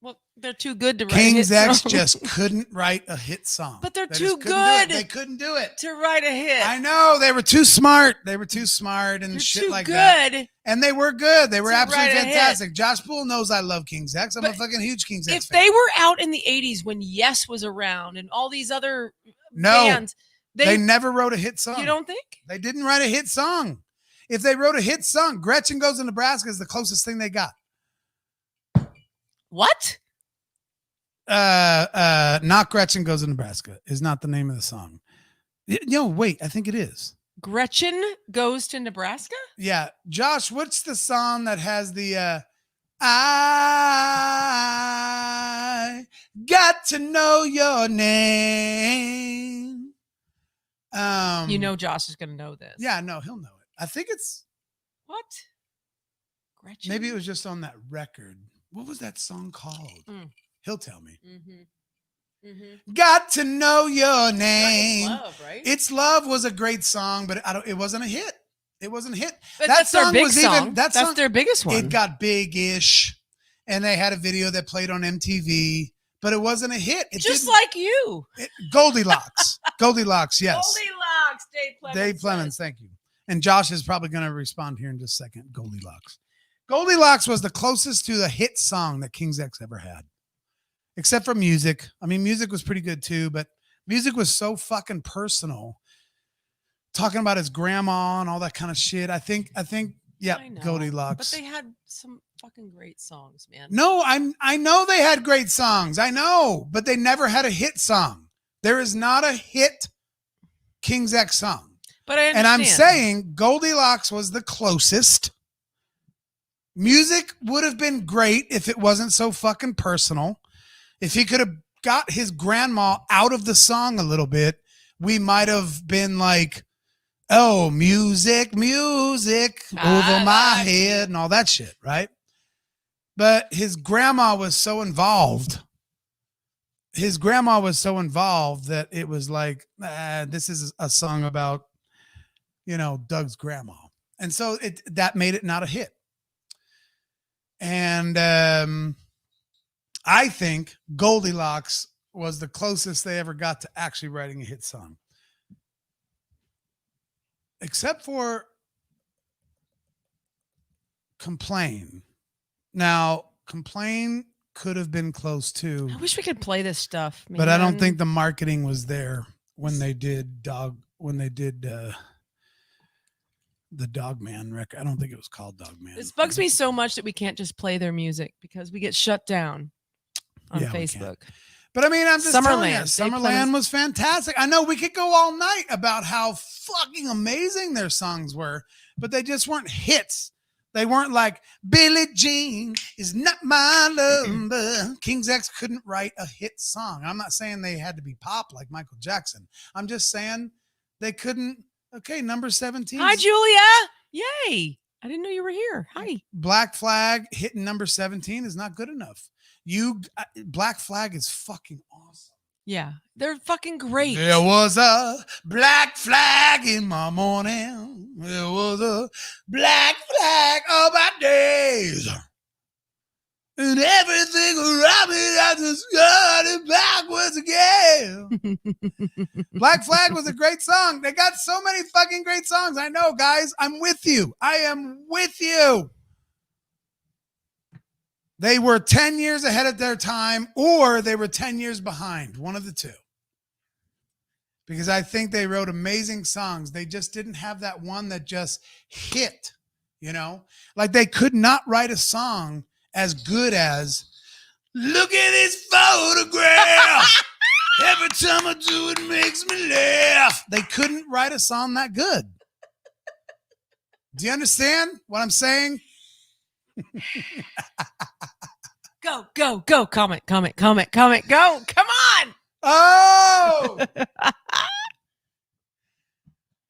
well, they're too good to write King's a hit X song. just couldn't write a hit song. But they're They too just couldn't do it. good. They couldn't do it. to write a hit. I know. They were too smart. They were too smart and They're shit too like good. that. And they were good. They were to absolutely write a hit. fantastic. Josh Poole knows I love King's X. I'm a But fucking huge King's X If fan. they were out in the 80s when Yes was around and all these other No, bands, they never wrote a hit song. you don't think? They didn't write a hit song. If they wrote a hit song, Gretchen Goes to Nebraska is the closest thing they got. What? Not Gretchen Goes to Nebraska is not the name of the song. Wait, I think it is. Gretchen Goes to Nebraska? Yeah. Josh, what's the song that has the I Got to know your name. You know Josh is going to know this. Yeah, no, he'll know it. I think it's... What? Gretchen? Maybe it was just on that record. What was that song called? He'll tell me. Got to know your name. It's Love, right? It's Love was a great song, but it wasn't a hit. It wasn't a hit. But that that's song their big was song. even That's their biggest one. It got big-ish, and they had a video that played on MTV, but it wasn't a hit. It just like you. Goldilocks. Goldilocks, yes. Goldilocks, Dave Clemens. Dave Clemens, thank you. And Josh is probably going to respond here in just a second. Goldilocks. Goldilocks was the closest to the hit song that King's X ever had. Except for music. I mean, music was pretty good too, but music was so fucking personal. Talking about his grandma and all that kind of shit. I think, yeah, Goldilocks. But they had some fucking great songs, man. No, I know they had great songs. I know, but they never had a hit song. There is not a hit King's X song. But I understand. And I'm saying Goldilocks was the closest. Music would have been great if it wasn't so fucking personal. If he could have got his grandma out of the song a little bit, we might have been like, oh, music over my head and all that shit, right? But his grandma was so involved. His grandma was so involved that it was like, this is a song about, Doug's grandma. And so that made it not a hit. And I think Goldilocks was the closest they ever got to actually writing a hit song. Except for Complain. Now, Complain could have been close too. I wish we could play this stuff, man. But I don't think the marketing was there when they did the Dogman record. I don't think it was called Dogman. This bugs me so much that we can't just play their music because we get shut down on Facebook. But I mean, I'm just telling you, Summerland. Summerland was fantastic. I know we could go all night about how fucking amazing their songs were, but they just weren't hits. They weren't like, Billie Jean is not my lover. King's X couldn't write a hit song. I'm not saying they had to be pop like Michael Jackson. I'm just saying they couldn't. Okay, number 17. Hi, Julia. Yay. I didn't know you were here. Hi. Black Flag hitting number 17 is not good enough. Black Flag is fucking awesome. Yeah, they're fucking great. There was a black flag in my morning. There was a black flag all my days. And everything around me, I just got it backwards again. Black Flag was a great song. They got so many fucking great songs. I know, guys. I'm with you. I am with you. They were 10 years ahead of their time, or they were 10 years behind. One of the two. Because I think they wrote amazing songs. They just didn't have that one that just hit, Like they could not write a song as good as, look at this photograph. Every time I do it makes me laugh. They couldn't write a song that good. Do you understand what I'm saying? Go. Comment. Go. Come on. Oh!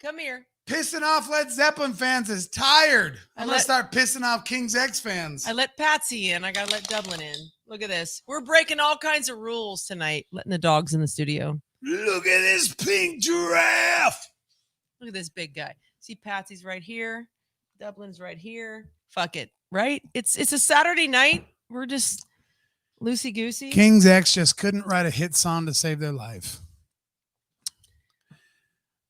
Come here. Pissing off Led Zeppelin fans is tired. I'm going to start pissing off King's X fans. I let Patsy in. I got to let Dublin in. Look at this. We're breaking all kinds of rules tonight, letting the dogs in the studio. Look at this pink giraffe. Look at this big guy. See, Patsy's right here. Dublin's right here. Fuck it. Right? It's a Saturday night. We're just loosey-goosey. King's X just couldn't write a hit song to save their life.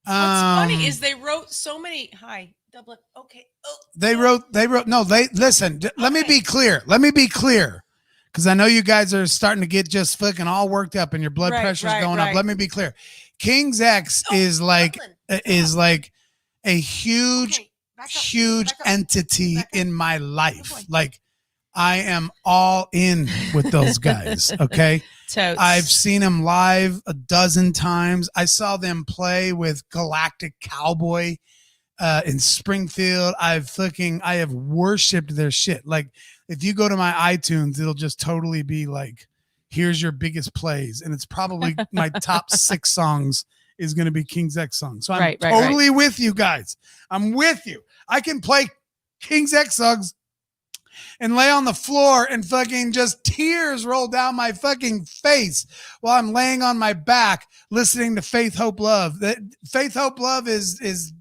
What's funny is they wrote so many. Hi, Dublin. Okay. Oh, they wrote. No, listen. Let me be clear. Because I know you guys are starting to get just fucking all worked up and your blood pressure's going up. Let me be clear. King's X is like a huge entity in my life. Like I am all in with those guys. Okay. Totes. I've seen them live a dozen times. I saw them play with Galactic Cowboy in Springfield. I have worshipped their shit. Like if you go to my iTunes, it'll just totally be like here's your biggest plays. And it's probably my top 6 songs is going to be King's X songs. So I'm totally with you guys. I'm with you. I can play King's X songs and lay on the floor and fucking just tears roll down my fucking face while I'm laying on my back listening to Faith, Hope, Love. Faith, Hope, Love is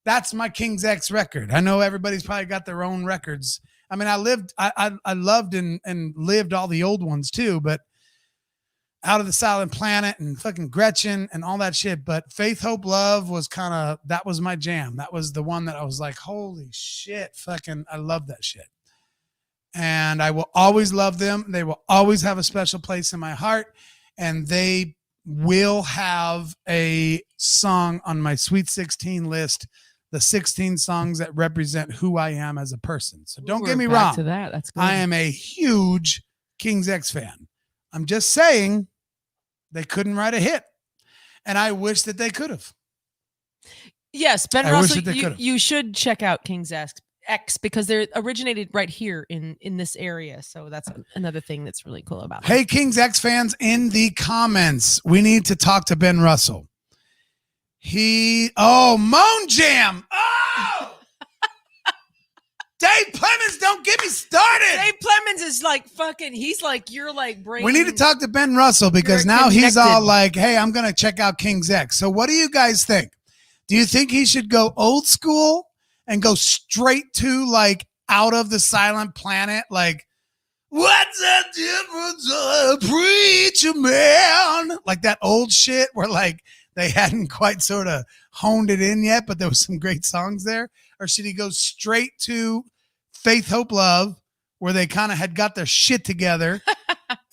that's my King's X record. I know everybody's probably got their own records. I mean, I loved and lived all the old ones too, but Out of the Silent Planet and fucking Gretchen and all that shit. But Faith, Hope, Love was that was my jam. That was the one that I was like, holy shit, fucking, I love that shit. And I will always love them. They will always have a special place in my heart. And they will have a song on my Sweet 16 list, the 16 songs that represent who I am as a person. So don't get me wrong. To that. That's good. I am a huge King's X fan. I'm just saying they couldn't write a hit. And I wish that they could have. Yes, Ben Russell, you should check out King's X because they're originated right here in this area. So that's another thing that's really cool about them. Hey, King's X fans, in the comments, we need to talk to Ben Russell. Moan Jam. Oh! Dave Clemens, don't get me started. Dave Clemens is like fucking, he's like, you're like brain. We need to talk to Ben Russell because now he's all like, hey, I'm going to check out King's X. So what do you guys think? Do you think he should go old school and go straight to like Out of the Silent Planet? Like, what's the difference, preacher man? Like that old shit where like they hadn't quite sort of honed it in yet, but there was some great songs there. Or should he go straight to Faith, Hope, Love, where they kind of had got their shit together?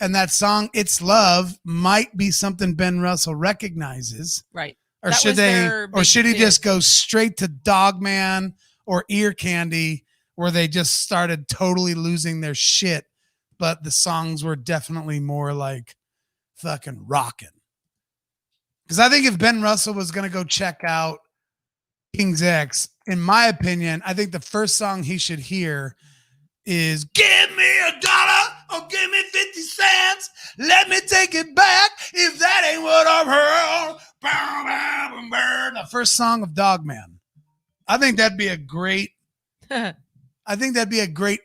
And that song, It's Love, might be something Ben Russell recognizes. Right. Or should he just go straight to Dogman or Ear Candy, where they just started totally losing their shit, but the songs were definitely more like fucking rocking? Because I think if Ben Russell was going to go check out King's X, in my opinion, I think the first song he should hear is "Give me $1 or give me 50 cents. Let me take it back if that ain't what I've heard." The first song of Dogman. I think that'd be a great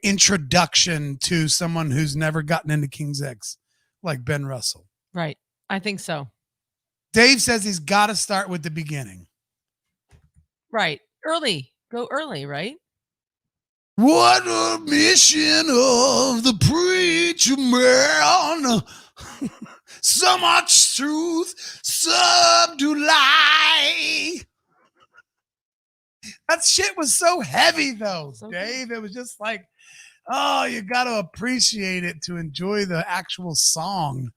introduction to someone who's never gotten into King's X, like Ben Russell. Right. I think so. Dave says he's got to start with the beginning. Right. Early. Go early, right? What a mission of the preacher man. So much truth, some do lie. That shit was so heavy, though, Dave. It was just like, oh, you got to appreciate it to enjoy the actual song.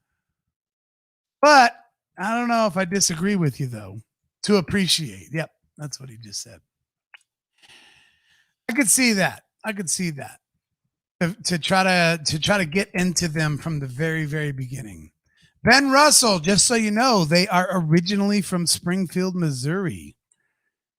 But I don't know if I disagree with you, though. To appreciate. Yep, that's what he just said. I could see that. To try to get into them from the very, very beginning. Ben Russell, just so you know, they are originally from Springfield, Missouri.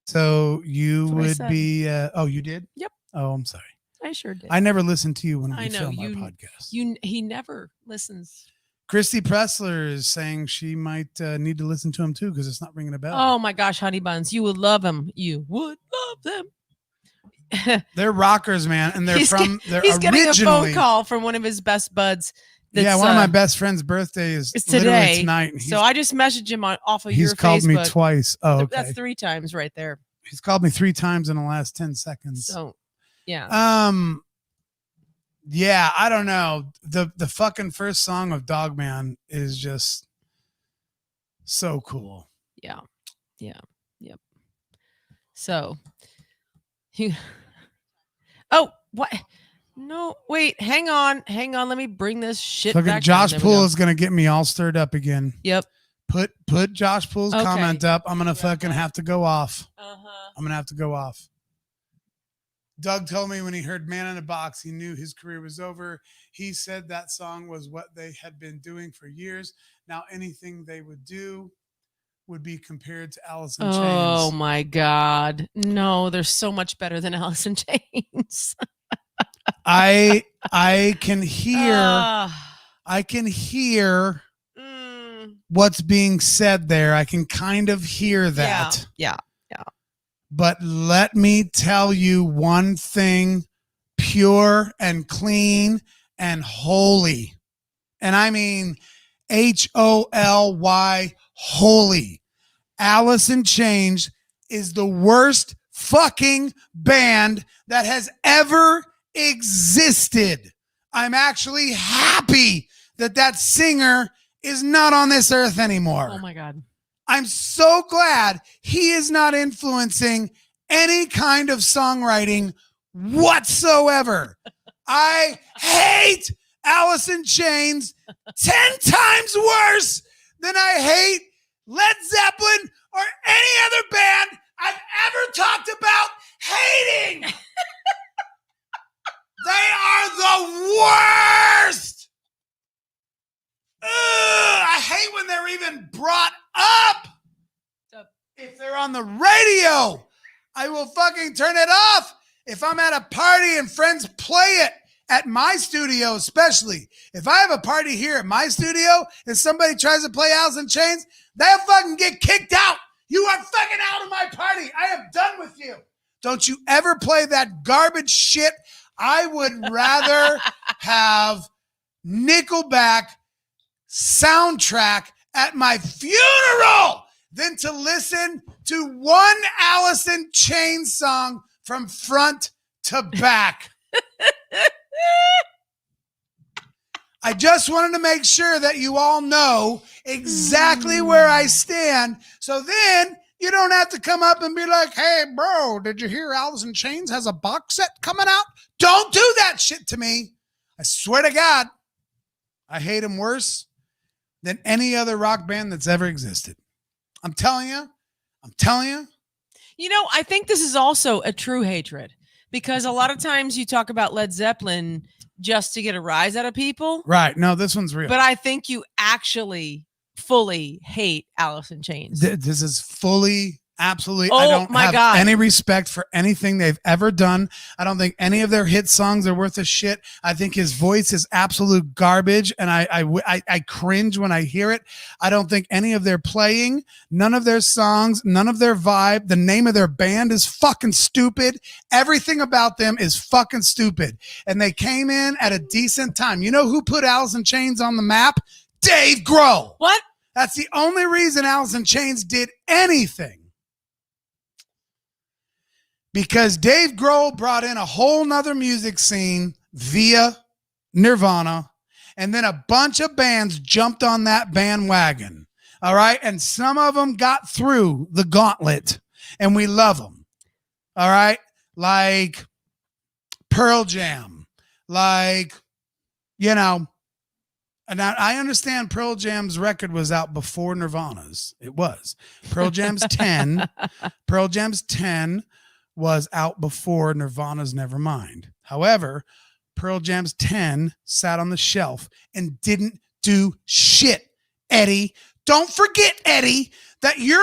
So you would be. You did? Yep. Oh, I'm sorry. I sure did. I never listened to you when we film our podcast. He never listens. Christy Pressler is saying she might need to listen to him too because it's not ringing a bell. Oh my gosh, honey buns, you would love him. You would love them. They're rockers, man, and they're he's originally getting a phone call from one of his best buds. Yeah, one of my best friend's birthday is today. Tonight. So I just messaged him off of your Facebook. He's called me twice. Oh, okay. That's 3 times right there. He's called me 3 times in the last 10 seconds. So, yeah. Yeah, I don't know. The fucking first song of Dogman is just so cool. Yeah. Yeah. Yep. So, what? No, wait, hang on. Let me bring this shit back. Josh Poole is gonna get me all stirred up again. Yep. Put Josh Poole's comment up. I'm gonna fucking have to go off. I'm gonna have to go off. Doug told me when he heard "Man in a Box," he knew his career was over. He said that song was what they had been doing for years. Now anything they would do would be compared to Alice in Chains. Oh my God. No, they're so much better than Alice in Chains. I can hear I can hear what's being said there. I can kind of hear that. Yeah. But let me tell you one thing, pure and clean and holy. And I mean HOLY, holy. Alice in Chains is the worst fucking band that has ever existed. I'm actually happy that that singer is not on this earth anymore. Oh my God. I'm so glad he is not influencing any kind of songwriting whatsoever. I hate Alice in Chains 10 times worse than I hate Led Zeppelin or any other band I've ever talked about hating. They are the worst. I hate when they're even brought up. If they're on the radio, I will fucking turn it off. If I'm at a party and friends play it at my studio, especially if I have a party here at my studio and somebody tries to play Alice in Chains, they'll fucking get kicked out. You are fucking out of my party. I am done with you. Don't you ever play that garbage shit. I would rather have Nickelback soundtrack at my funeral than to listen to one Alice in Chains song from front to back. I just wanted to make sure that you all know exactly where I stand. So then you don't have to come up and be like, hey, bro, did you hear Alice in Chains has a box set coming out? Don't do that shit to me. I swear to God, I hate him worse than any other rock band that's ever existed. I'm telling you. You know, I think this is also a true hatred because a lot of times you talk about Led Zeppelin just to get a rise out of people. Right. No, this one's real. But I think you actually fully hate Alice in Chains. This is fully, absolutely. Oh, I don't my have God. any respect for anything they've ever done. I don't think any of their hit songs are worth a shit. I think his voice is absolute garbage, and I cringe when I hear it. I don't think any of their playing, none of their songs, none of their vibe, the name of their band is fucking stupid. Everything about them is fucking stupid. And they came in at a decent time. You know who put Alice in Chains on the map? Dave Grohl. What? That's the only reason Alice in Chains did anything. Because Dave Grohl brought in a whole nother music scene via Nirvana, and then a bunch of bands jumped on that bandwagon. All right. And some of them got through the gauntlet, and we love them. All right. Like Pearl Jam, like, you know, and I understand Pearl Jam's record was out before Nirvana's. It was. Pearl Jam's 10. Pearl Jam's 10 was out before Nirvana's Nevermind. However, Pearl Jam's 10 sat on the shelf and didn't do shit, Eddie. Don't forget, Eddie, that your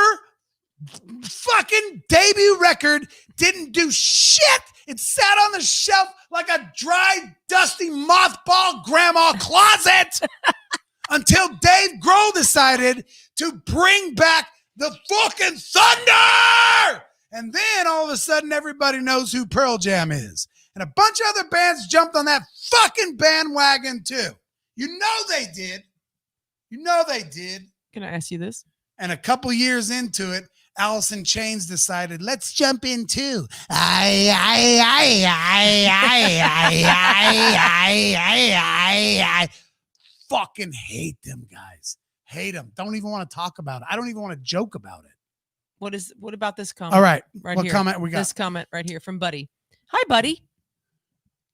fucking debut record didn't do shit. It sat on the shelf like a dry, dusty mothball grandma closet until Dave Grohl decided to bring back the fucking thunder. And then all of a sudden, everybody knows who Pearl Jam is. And a bunch of other bands jumped on that fucking bandwagon too. You know they did. Can I ask you this? And a couple years into it, Alice in Chains decided, let's jump in too. I fucking hate them guys. Hate them. Don't even want to talk about it. I don't even want to joke about it. What about this comment? All right. Right what here. Comment we got? This comment right here from Buddy. Hi, Buddy.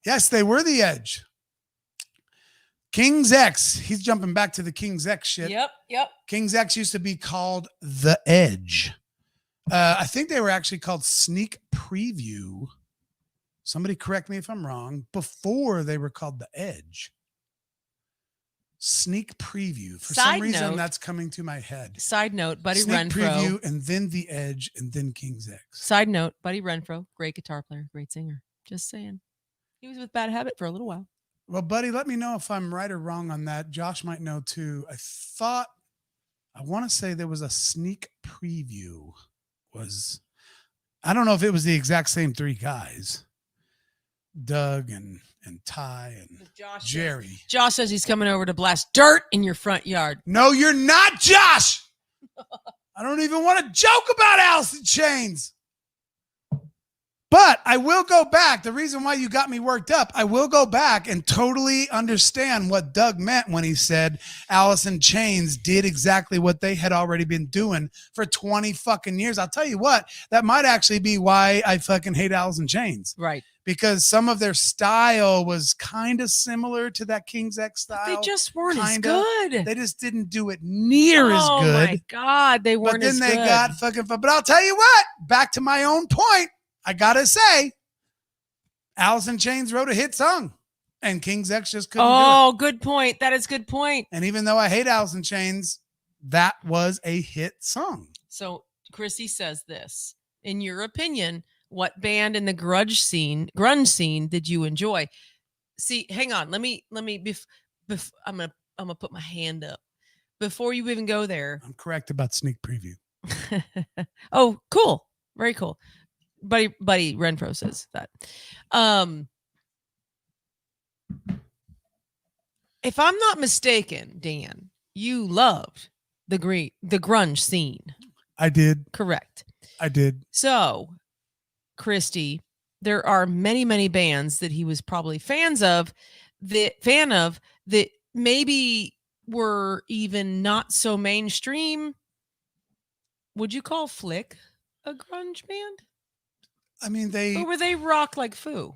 Yes, they were the edge. King's X. He's jumping back to the King's X shit. Yep. King's X used to be called The Edge. I think they were actually called Sneak Preview. Somebody correct me if I'm wrong. Before they were called The Edge. Sneak Preview. For some reason, that's coming to my head. Side note, Buddy Sneak Renfro. Preview, and then The Edge, and then King's X. Side note, Buddy Renfro, great guitar player, great singer. Just saying. He was with Bad Habit for a little while. Well, buddy, let me know if I'm right or wrong on that. Josh might know too. I want to say there was a sneak preview. I don't know if it was the exact same three guys. Doug and Ty and Jerry. Josh says he's coming over to blast dirt in your front yard. No, you're not, Josh. I don't even want to joke about Alice in Chains. But I will go back. The reason why you got me worked up, I will go back and totally understand what Doug meant when he said Alice in Chains did exactly what they had already been doing for 20 fucking years. I'll tell you what, that might actually be why I fucking hate Alice in Chains. Right. Because some of their style was kind of similar to that King's X style. They just weren't as good. They just didn't do it near as good. Oh my God, they weren't as good. But then they got fucking fun. But I'll tell you what, back to my own point, I gotta say, Alice in Chains wrote a hit song, and King's X just couldn't do it. Oh, good point. That is good point. And even though I hate Alice in Chains, that was a hit song. So Chrissy says this: in your opinion, what band in the grunge scene did you enjoy? See, hang on. Let me. I'm gonna put my hand up before you even go there. I'm correct about sneak preview. Oh, cool. Very cool. Buddy Renfro says that. If I'm not mistaken, Dan, you loved the grunge scene. I did. Correct. I did. So, Christy, there are many, many bands that he was probably fan of that maybe were even not so mainstream. Would you call Flick a grunge band? I mean, or were they rock like Foo?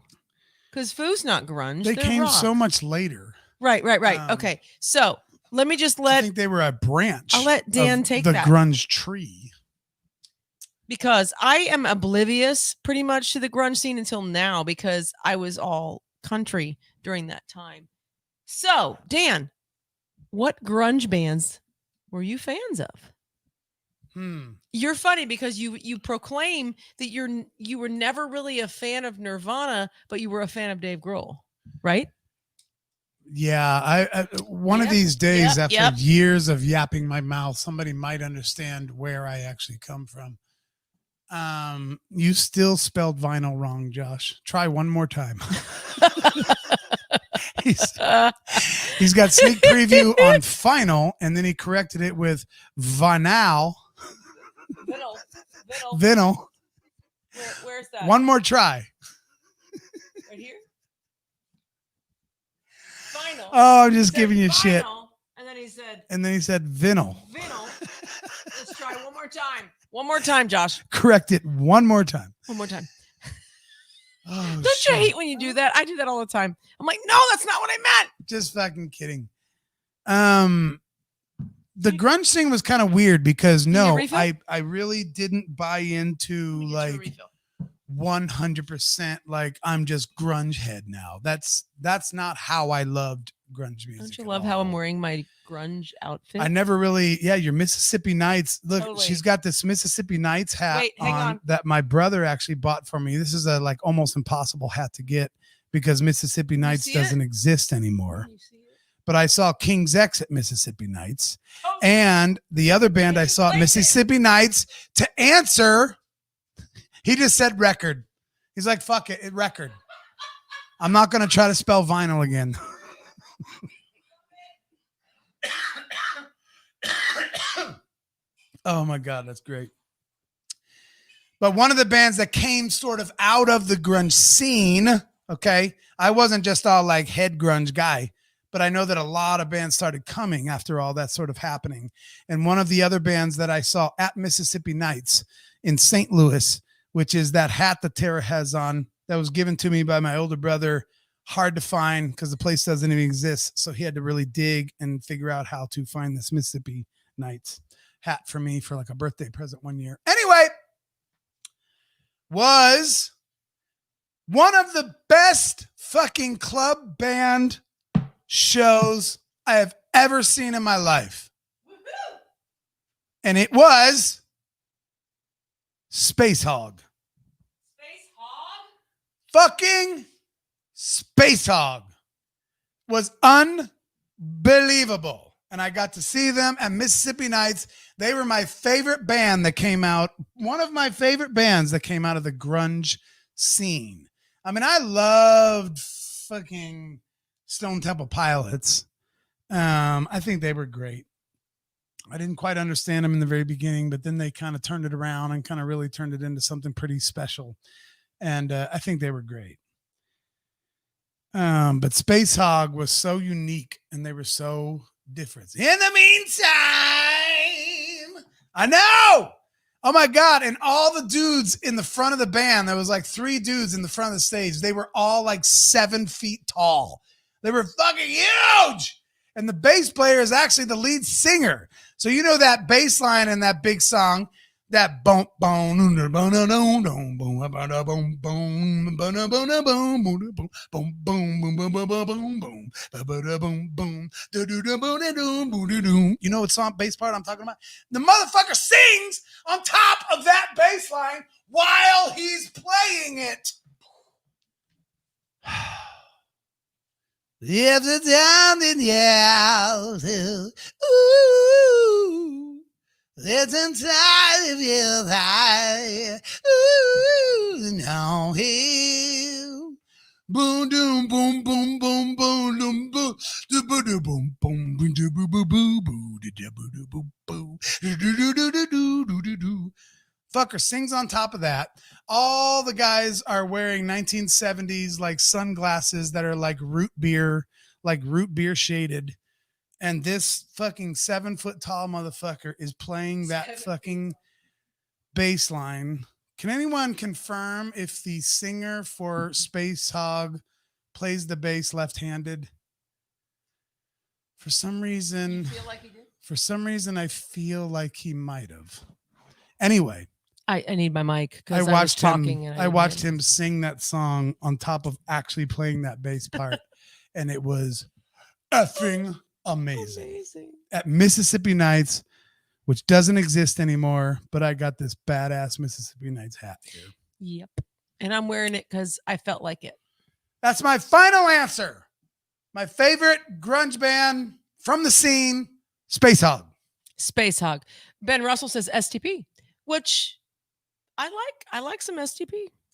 Because Foo's not grunge. They came rock. so much later. Right. Okay. I think they were a branch. I'll let Dan take the that. grunge tree. Because I am oblivious pretty much to the grunge scene until now because I was all country during that time. So, Dan, what grunge bands were you fans of? You're funny because you proclaim that you were never really a fan of Nirvana, but you were a fan of Dave Grohl, right? Yeah, I one of these days, after years of yapping my mouth, somebody might understand where I actually come from. You still spelled vinyl wrong, Josh. Try one more time. He's got sneak preview on final, and then he corrected it with vinyl. Vinyl. Where's that? One more try. Right here? Vinyl. Oh, I'm just giving you shit. And then he said vinyl. Vinyl. Let's try one more time. One more time, Josh. Correct it one more time. One more time. Oh, Don't you hate when you do that? I do that all the time. I'm like, no, that's not what I meant. Just fucking kidding. The grunge thing was kind of weird because I really didn't buy into like 100% like I'm just grunge head now. That's not how I loved grunge music. Don't you love how I'm wearing my grunge outfit? I never really, your Mississippi Nights. Look, totally. She's got this Mississippi Nights hat on that my brother actually bought for me. This is a like almost impossible hat to get because Mississippi Nights doesn't exist anymore. But I saw King's X at Mississippi Nights. Oh, and the other band I saw at Mississippi Nights to answer, he just said record. He's like, fuck it, record. I'm not going to try to spell vinyl again. Oh my God, that's great. But one of the bands that came sort of out of the grunge scene, okay, I wasn't just all like head grunge guy. But I know that a lot of bands started coming after all that sort of happening. And one of the other bands that I saw at Mississippi Nights in St. Louis, which is that hat that Tara has on that was given to me by my older brother, hard to find because the place doesn't even exist. So he had to really dig and figure out how to find this Mississippi Nights hat for me for like a birthday present one year. Anyway, was one of the best fucking club band shows I have ever seen in my life. Woo-hoo! And it was Space Hog. Space Hog? Fucking Space Hog. was unbelievable. And I got to see them at Mississippi Nights. They were my favorite band that came out. One of my favorite bands that came out of the grunge scene. I mean, I loved fucking Stone Temple Pilots. I think they were great. I didn't quite understand them in the very beginning, but then they kind of turned it around and kind of really turned it into something pretty special. And I think they were great. But Space Hog was so unique and they were so different. In the meantime, I know. Oh my God. And all the dudes in the front of the band, there was like 3 dudes in the front of the stage. They were all like 7 feet tall. They were fucking huge. And the bass player is actually the lead singer. So you know that bass line in that big song, that boom boom boom boom boom boom boom boom boom boom. You know what song bass part I'm talking about? The motherfucker sings on top of that bass line while he's playing it. Lives it down in the house. Ooh, it's inside of your eye. Ooh, no hill. Boom, doom, boom, boom, boom, boom, boom, boom, boom, boom, boom, boom, boom. Fucker sings on top of that. All the guys are wearing 1970s like sunglasses that are like root beer shaded. And this fucking 7 foot tall motherfucker is playing that fucking bass line. Can anyone confirm if the singer for Space Hog plays the bass left-handed? For some reason, I feel like he might have. Anyway. I need my mic. I watched him sing that song on top of actually playing that bass part. And it was effing amazing. At Mississippi Nights, which doesn't exist anymore, but I got this badass Mississippi Nights hat here. Yep. And I'm wearing it because I felt like it. That's my final answer. My favorite grunge band from the scene, Space Hog. Space Hog. Ben Russell says STP, which I like some STP,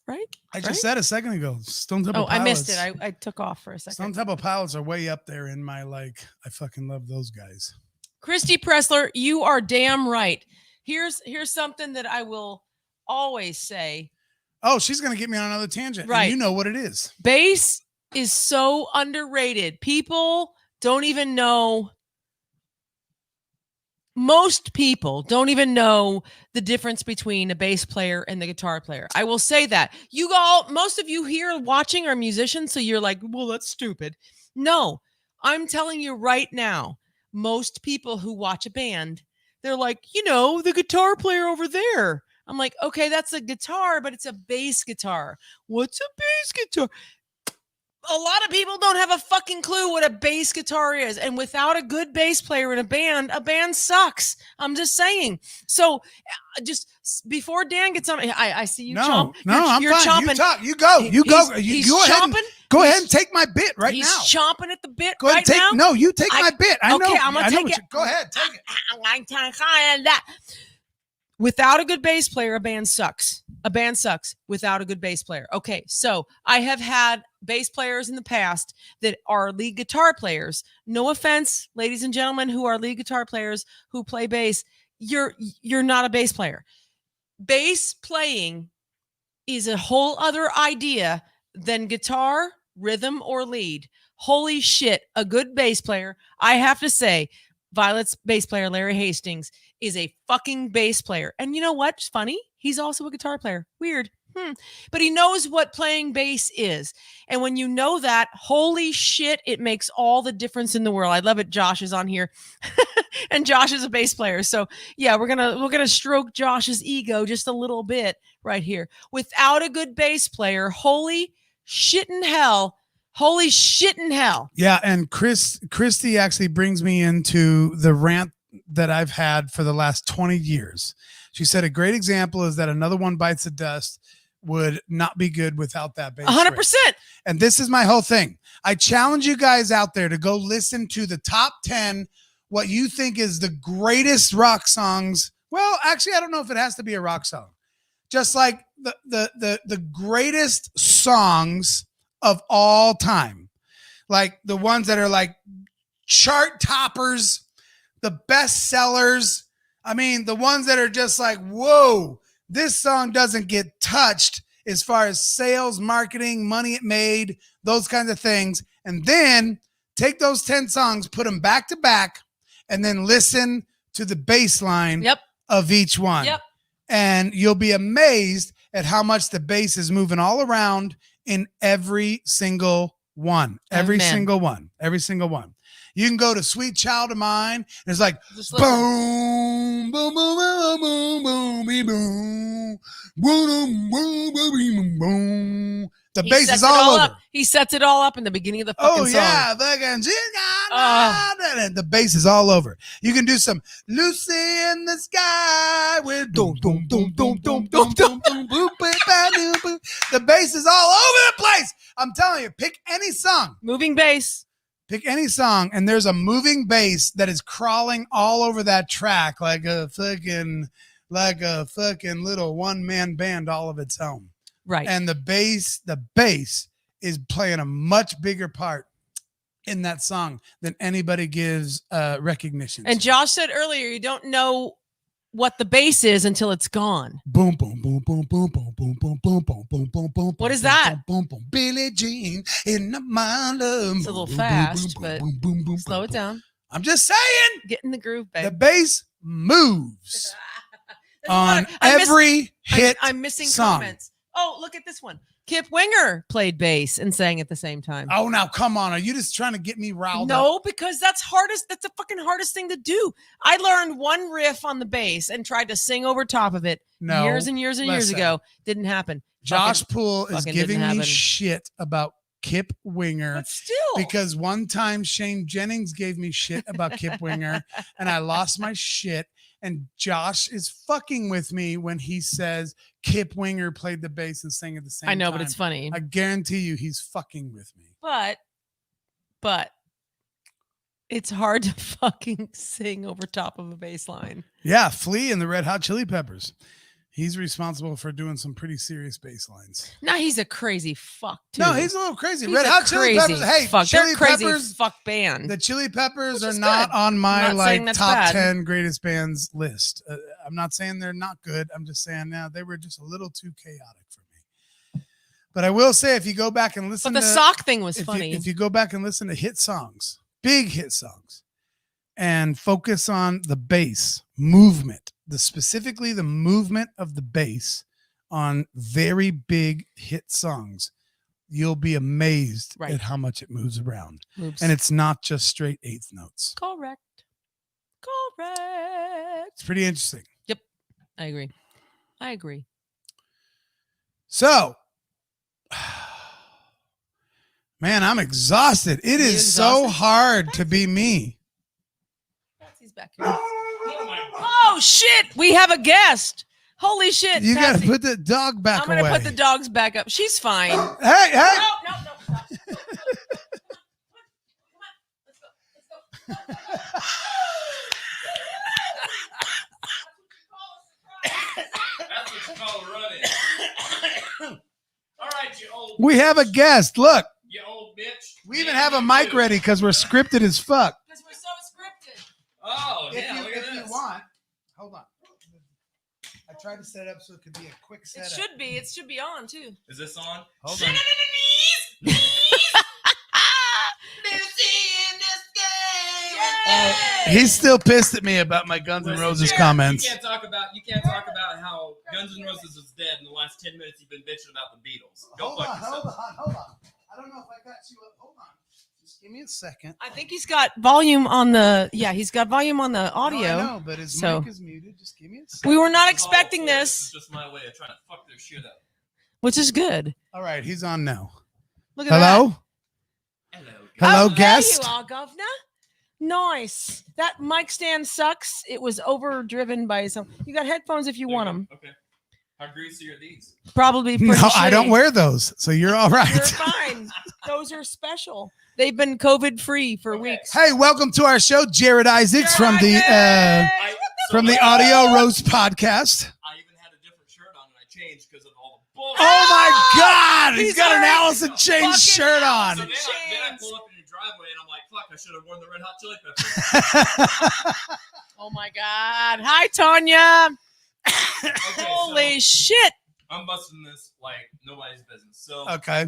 right? I just said a second ago. Stone Temple Pilots. I missed it. I took off for a second. Stone Temple Pilots are way up there in my I fucking love those guys. Christy Pressler, you are damn right. Here's something that I will always say. Oh, she's going to get me on another tangent. Right. And you know what it is. Bass is so underrated. People don't even know. Most people don't even know the difference between a bass player and the guitar player. I will say that. Most of you here watching are musicians, so you're like, well, that's stupid. No, I'm telling you right now, most people who watch a band, they're like, the guitar player over there. I'm like, okay, that's a guitar, but it's a bass guitar. What's a bass guitar? A lot of people don't have a fucking clue what a bass guitar is. And without a good bass player in a band sucks. I'm just saying. So just before Dan gets on, I see you chomp. You're fine. Chomping. You go. You go. He's go ahead. chomping. Go ahead and take my bit now. He's chomping at the bit go ahead, now. No, you take my bit. I know. Okay, I'm going to take it. Go ahead. Take it. Without a good bass player, a band sucks. A band sucks without a good bass player. Okay, so I have had bass players in the past that are lead guitar players. No offense, ladies and gentlemen who are lead guitar players who play bass. You're not a bass player. Bass playing is a whole other idea than guitar, rhythm, or lead. Holy shit, a good bass player, I have to say, Violet's bass player, Larry Hastings, is a fucking bass player. And you know what's funny? He's also a guitar player. Weird. But he knows what playing bass is. And when you know that, holy shit, it makes all the difference in the world. I love it. Josh is on here. And Josh is a bass player. So yeah, we're gonna stroke Josh's ego just a little bit right here. Without a good bass player, holy shit in hell. Holy shit in hell. Yeah, and Christy actually brings me into the rant that I've had for the last 20 years. She said a great example is that another one bites the dust would not be good without that bass. 100%. And this is my whole thing. I challenge you guys out there to go listen to the top 10, what you think is the greatest rock songs. Well, actually, I don't know if it has to be a rock song. Just like the greatest songs of all time. Like the ones that are like chart toppers, the best sellers. I mean, the ones that are just like, whoa, this song doesn't get touched as far as sales, marketing, money it made, those kinds of things. And then take those 10 songs, put them back to back, and then listen to the bass line of each one. Yep. And you'll be amazed at how much the bass is moving all around in every single one. Every single one. Every single one. You can go to Sweet Child of Mine, and it's like boom, boom, boom, boom, boom, boom, boom, boom, boom, boom, boom. The bass is all over. He sets it all up in the beginning of the fucking song. The bass is all over. You can do some Lucy in the Sky with boom, boom, boom, boom, boom, boom, boom, boom, boom. The bass is all over the place. I'm telling you, pick any song. Moving bass. Pick any song, and there's a moving bass that is crawling all over that track like a fucking little one-man band all of its own. Right. And the bass is playing a much bigger part in that song than anybody gives recognition. And Josh said earlier, you don't know what the bass is until it's gone. Boom, boom, boom, boom, boom, boom, boom, boom, boom, boom, boom, boom, boom. What is that? Boom, boom, Billie Jean in my love. It's a little fast, but slow it down. I'm just saying. Get in the groove, babe. The bass moves on every hit. I'm missing song. Comments. Oh, look at this one. Kip Winger played bass and sang at the same time. Oh, now come on. Are you just trying to get me riled up? No, because that's hardest. That's the fucking hardest thing to do. I learned one riff on the bass and tried to sing over top of it years and years and years ago. Didn't happen. Josh Poole is giving me shit about Kip Winger. But still. Because one time Shane Jennings gave me shit about Kip Winger and I lost my shit. And Josh is fucking with me when he says Kip Winger played the bass and sang at the same time. I know, but it's funny. I guarantee you he's fucking with me. But it's hard to fucking sing over top of a bass line. Yeah, Flea and the Red Hot Chili Peppers. He's responsible for doing some pretty serious bass lines. Now he's a crazy fuck, too. No, he's a little crazy. Red Hot Chili Peppers. Hey, Chili Peppers, fuck band. The Chili Peppers are not on my top 10 greatest bands list. I'm not saying they're not good. I'm just saying now they were just a little too chaotic for me. But I will say, if you go back and listen, but the sock thing was funny. If you go back and listen to hit songs, big hit songs, and focus on the bass movement, specifically the movement of the bass on very big hit songs, you'll be amazed at how much it moves around. And it's not just straight eighth notes. Correct. It's pretty interesting. Yep. I agree. So, man, I'm exhausted. It is so hard to be me. He's back here. Oh, shit. We have a guest. Holy shit. You got to put the dog back away. I'm going to put the dogs back up. She's fine. Hey. No. Stop. Come on. Let's go. That's what you call a run-in. All right, you old We have a guest. Look. You old bitch. We even have a mic ready because we're scripted as fuck. Because we're so scripted. Oh, yeah, look at this. If you want. Hold on. I tried to set it up so it could be a quick setup. It should be on, too. Is this on? Hold on. He's still pissed at me about my Guns N' Roses comments. You can't talk about how Guns N' Roses is dead in the last 10 minutes you've been bitching about the Beatles. Hold on. I don't know if I got you up. Hold on. Just give me a second. I think he's got volume on the he's got volume on the audio. No, I know, but his mic is muted. Just give me a second. We were not expecting this. This is just my way of trying to fuck their shit up. Which is good. All right, he's on now. Look at that. Hello, guest. There you are, governor. Nice. That mic stand sucks. It was overdriven by some. You got headphones if you want them. Okay. How greasy are these? Probably pretty No, shitty. I don't wear those, so you're all right. You're fine. Those are special. They've been COVID free for weeks. Hey, welcome to our show, Jared Isaacs from the Audio Roast Podcast. I even had a different shirt on and I changed because of all the bullshit. Oh my God, he's He's got an already Alice in Chains shirt on. So then I pull up in your driveway and I'm like, fuck, I should have worn the Red Hot Chili Peppers. Oh my God. Hi, Tanya. Okay, Holy so shit. I'm busting this like nobody's business. So, Okay.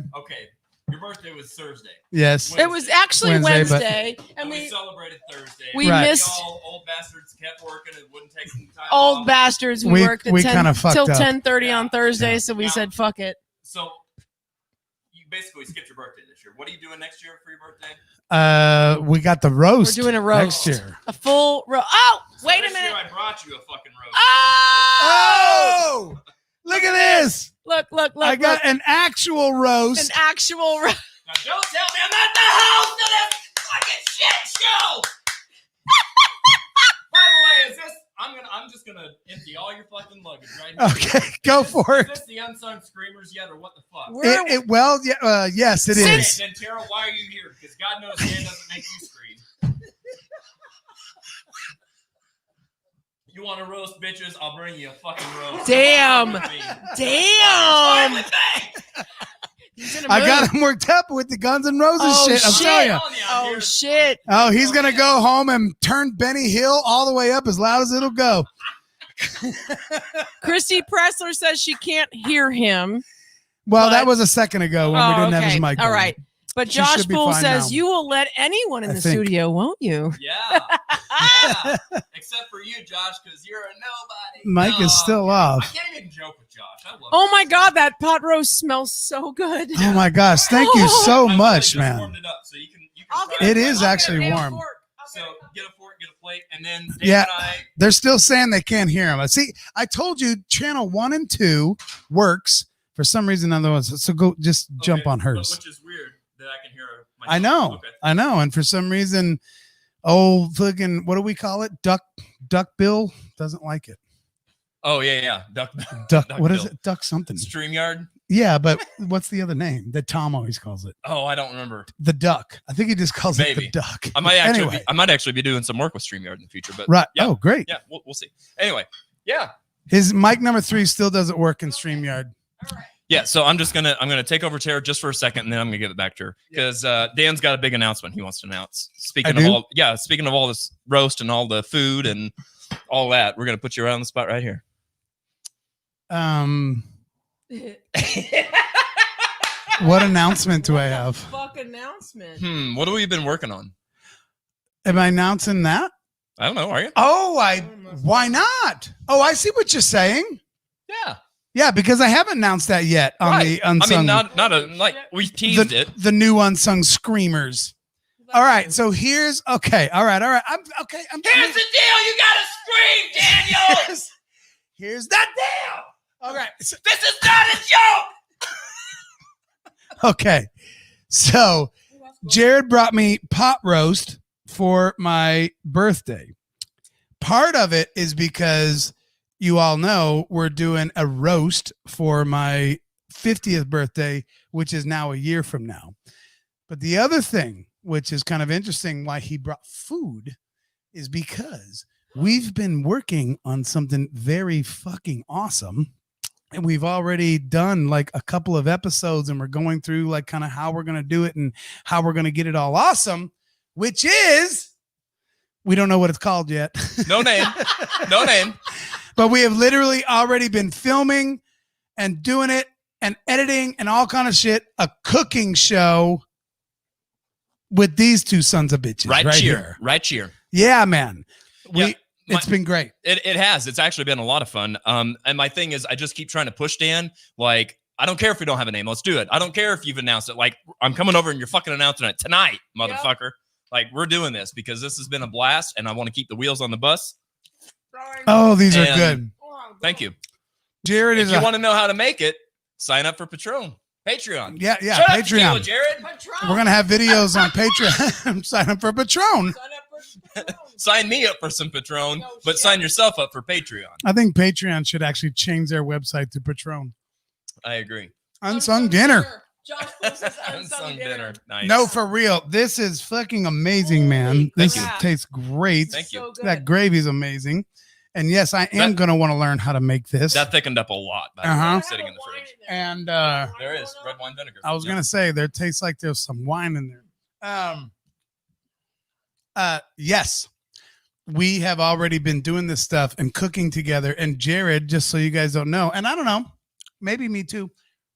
your birthday was Thursday. Yes. It was actually Wednesday, Wednesday. And And we we celebrated Thursday. we Right. missed Y'all old bastards kept working and wouldn't take some time old off. bastards. We We- worked at we 10 kinda fucked till up. 10:30 Yeah. on Thursday, Yeah. so we Yeah. said fuck it. So you basically skipped your birthday this year. What are you doing next year for your birthday? We got the roast. We're doing a roast. next year. A full Oh, So wait a this minute. Year I brought you a fucking roast. Oh, look at this. Look. I got look. an actual roast. An actual roast. Now don't tell me I'm at the host of this fucking shit show. By the way, is this? I'm just gonna empty all your fucking luggage right here. Okay, go Is this- for Is it. this the Unsung Screamers yet, or what the fuck? We're- Yes, it Since- is. Then Tara, why are you here? Because God knows Dan doesn't make you scream. You want to roast bitches? I'll bring you a fucking roast. Damn. Fine Damn. with me. He's in a I mood. got him worked up with the Guns N' Roses Oh, shit. I'm shit. telling you. Telling you, I'm Oh here. shit. Oh, he's gonna go home and turn Benny Hill all the way up as loud as it'll go. Christy Pressler says she can't hear him. Well, that But- was a second ago when we didn't have his mic. All on. right. But She Josh should be Poole fine says now. you will let anyone in I the think. studio, won't you? Yeah. Except for you, Josh, because you're a nobody. Mike is still I off. can't even joke with Josh. I love Oh him. my God, that pot roast smells so good. Oh my gosh! Thank you so I much, just man. warmed it up so you can I'll try get It a- is I'll get actually a damn warm. fork. I'll So get a- get a fork, get a plate, and then Dan Yeah. and I. They're still saying they can't hear him. See, I told you channel 1 and 2 works for some reason. Other ones, so go just jump Okay, on hers. Which is weird that I can hear myself. I know, Okay. I know, and for some reason, oh fucking, what do we call it? Duck Bill doesn't like it. Oh yeah. Duck. Duck. Duck What is Bill. it? Duck something. StreamYard. Yeah, but what's the other name that Tom always calls it? Oh, I don't remember. The duck. I think he just calls it Maybe. the duck. I might actually. Anyway. I might actually be doing some work with StreamYard in the future. But Right. Yeah. Oh, great. yeah, we'll see. Anyway, yeah. His mic number 3 still doesn't work in StreamYard. Yeah, so I'm gonna take over Tara just for a second, and then I'm gonna give it back to her because Dan's got a big announcement he wants to announce. Speaking of all this roast and all the food and all that, we're gonna put you right on the spot right here. What announcement do I have? Fuck announcement. What have we been working on? Am I announcing that? I don't know. Are you? Oh, why not? Oh, I see what you're saying. Yeah. Yeah, because I haven't announced that yet on Right. the Unsung. I mean, not a like we teased it. the new Unsung Screamers. All right, so here's okay. All right. I'm okay. Here's the deal. You gotta scream, Daniel. Here's that deal. All right. This is not a joke. Okay. So Jared brought me pot roast for my birthday. Part of it is because you all know we're doing a roast for my 50th birthday, which is now a year from now. But the other thing, which is kind of interesting why he brought food, is because we've been working on something very fucking awesome. And we've already done like a couple of episodes and we're going through like kind of how we're going to do it and how we're going to get it all awesome, which is, we don't know what it's called yet. No name. No name. But we have literally already been filming and doing it and editing and all kind of shit. A cooking show with these two sons of bitches Right here. cheer. Right cheer. Yeah, man. Yeah. It's been great. It has. It's actually been a lot of fun. And my thing is, I just keep trying to push Dan. Like, I don't care if we don't have a name. Let's do it. I don't care if you've announced it. Like, I'm coming over and you're fucking announcing it tonight, motherfucker. Like, we're doing this because this has been a blast, and I want to keep the wheels on the bus. Oh, these are And- good. Thank you. Jared If is you want to know how to make it, sign up for Patreon. yeah, Shut up, tequila, Patreon. Jared. We're going to have videos on Patreon. Sign up for Patron. Sign up for Patron. sign me up for some Patron, No but shit. sign yourself up for Patreon. I think Patreon should actually change their website to Patron. I agree. Unsung dinner. Josh Bull says Unsung dinner. Nice. No, for real. This is fucking amazing, man. Holy This crap. tastes great. Thank you. So good. That gravy's amazing. And yes, I am going to want to learn how to make this. That thickened up a lot. By the way, Uh-huh. sitting in the fridge. And There is red wine vinegar. I was going to say, there tastes like there's some wine in there. Yes, we have already been doing this stuff and cooking together. And Jared, just so you guys don't know, and I don't know, maybe me too.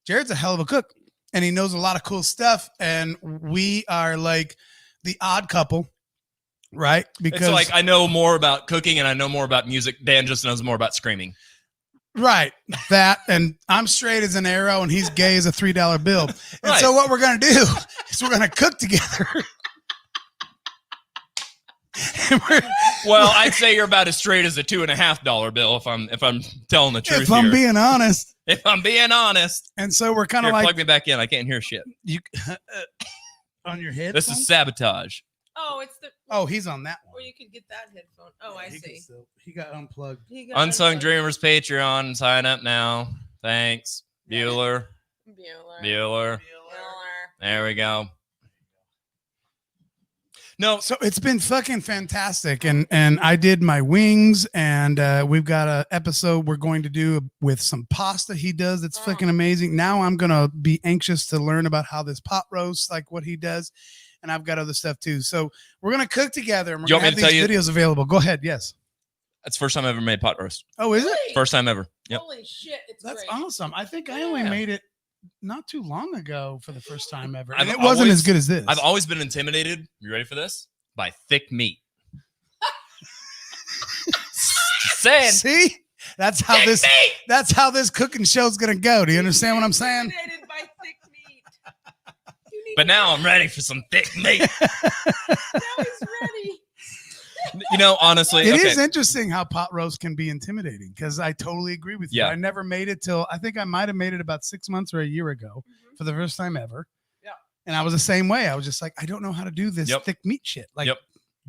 Jared's a hell of a cook and he knows a lot of cool stuff. And we are like the odd couple, right? Because It's like I know more about cooking and I know more about music. Dan just knows more about screaming. right, that, and I'm straight as an arrow and he's gay as a $3 bill. And Right. so what we're going to do is we're going to cook together. And Well, I'd say you're about as straight as a $2.50 bill if I'm telling the truth if I'm here. being honest. If I'm being honest. And so we're kind Here, of like plug me back in. I can't hear shit. you on your head. This is sabotage. Oh, it's the. Oh, he's on that Or one. you could get that headphone. Oh, I see. He got unplugged. He got Unsung unplugged. Dreamers Patreon. Sign up now. Thanks. Bueller. Bueller. Bueller. Bueller. There we go. No, So it's been fucking fantastic, and I did my wings, and we've got a episode we're going to do with some pasta he does. It's fucking amazing. Now I'm gonna be anxious to learn about how this pot roast, like what he does, and I've got other stuff too. So we're gonna cook together, and we're You gonna want have me to these tell videos available. Go ahead. Yes. that's the first time I ever made pot roast. Oh, is it? Really? First time ever. Yep. Holy shit! It's That's great. awesome. I think I only Yeah. made it not too long ago for the first time ever, I've and it wasn't always- as good as this. I've always been intimidated. You ready for this? By thick meat. Just saying. See, that's how Thick this. meat! That's how this cooking show's gonna go. Do you understand what I'm saying? Intimidated by thick meat. You need But to- now I'm ready for some thick meat. now he's ready. You know, honestly, It okay. is interesting how pot roast can be intimidating because I totally agree with you. Yeah. I never made it till I think I might have made it about 6 months or a year ago for the first time ever. Yeah. And I was the same way. I was just like, I don't know how to do this Yep. thick meat shit, like Yep.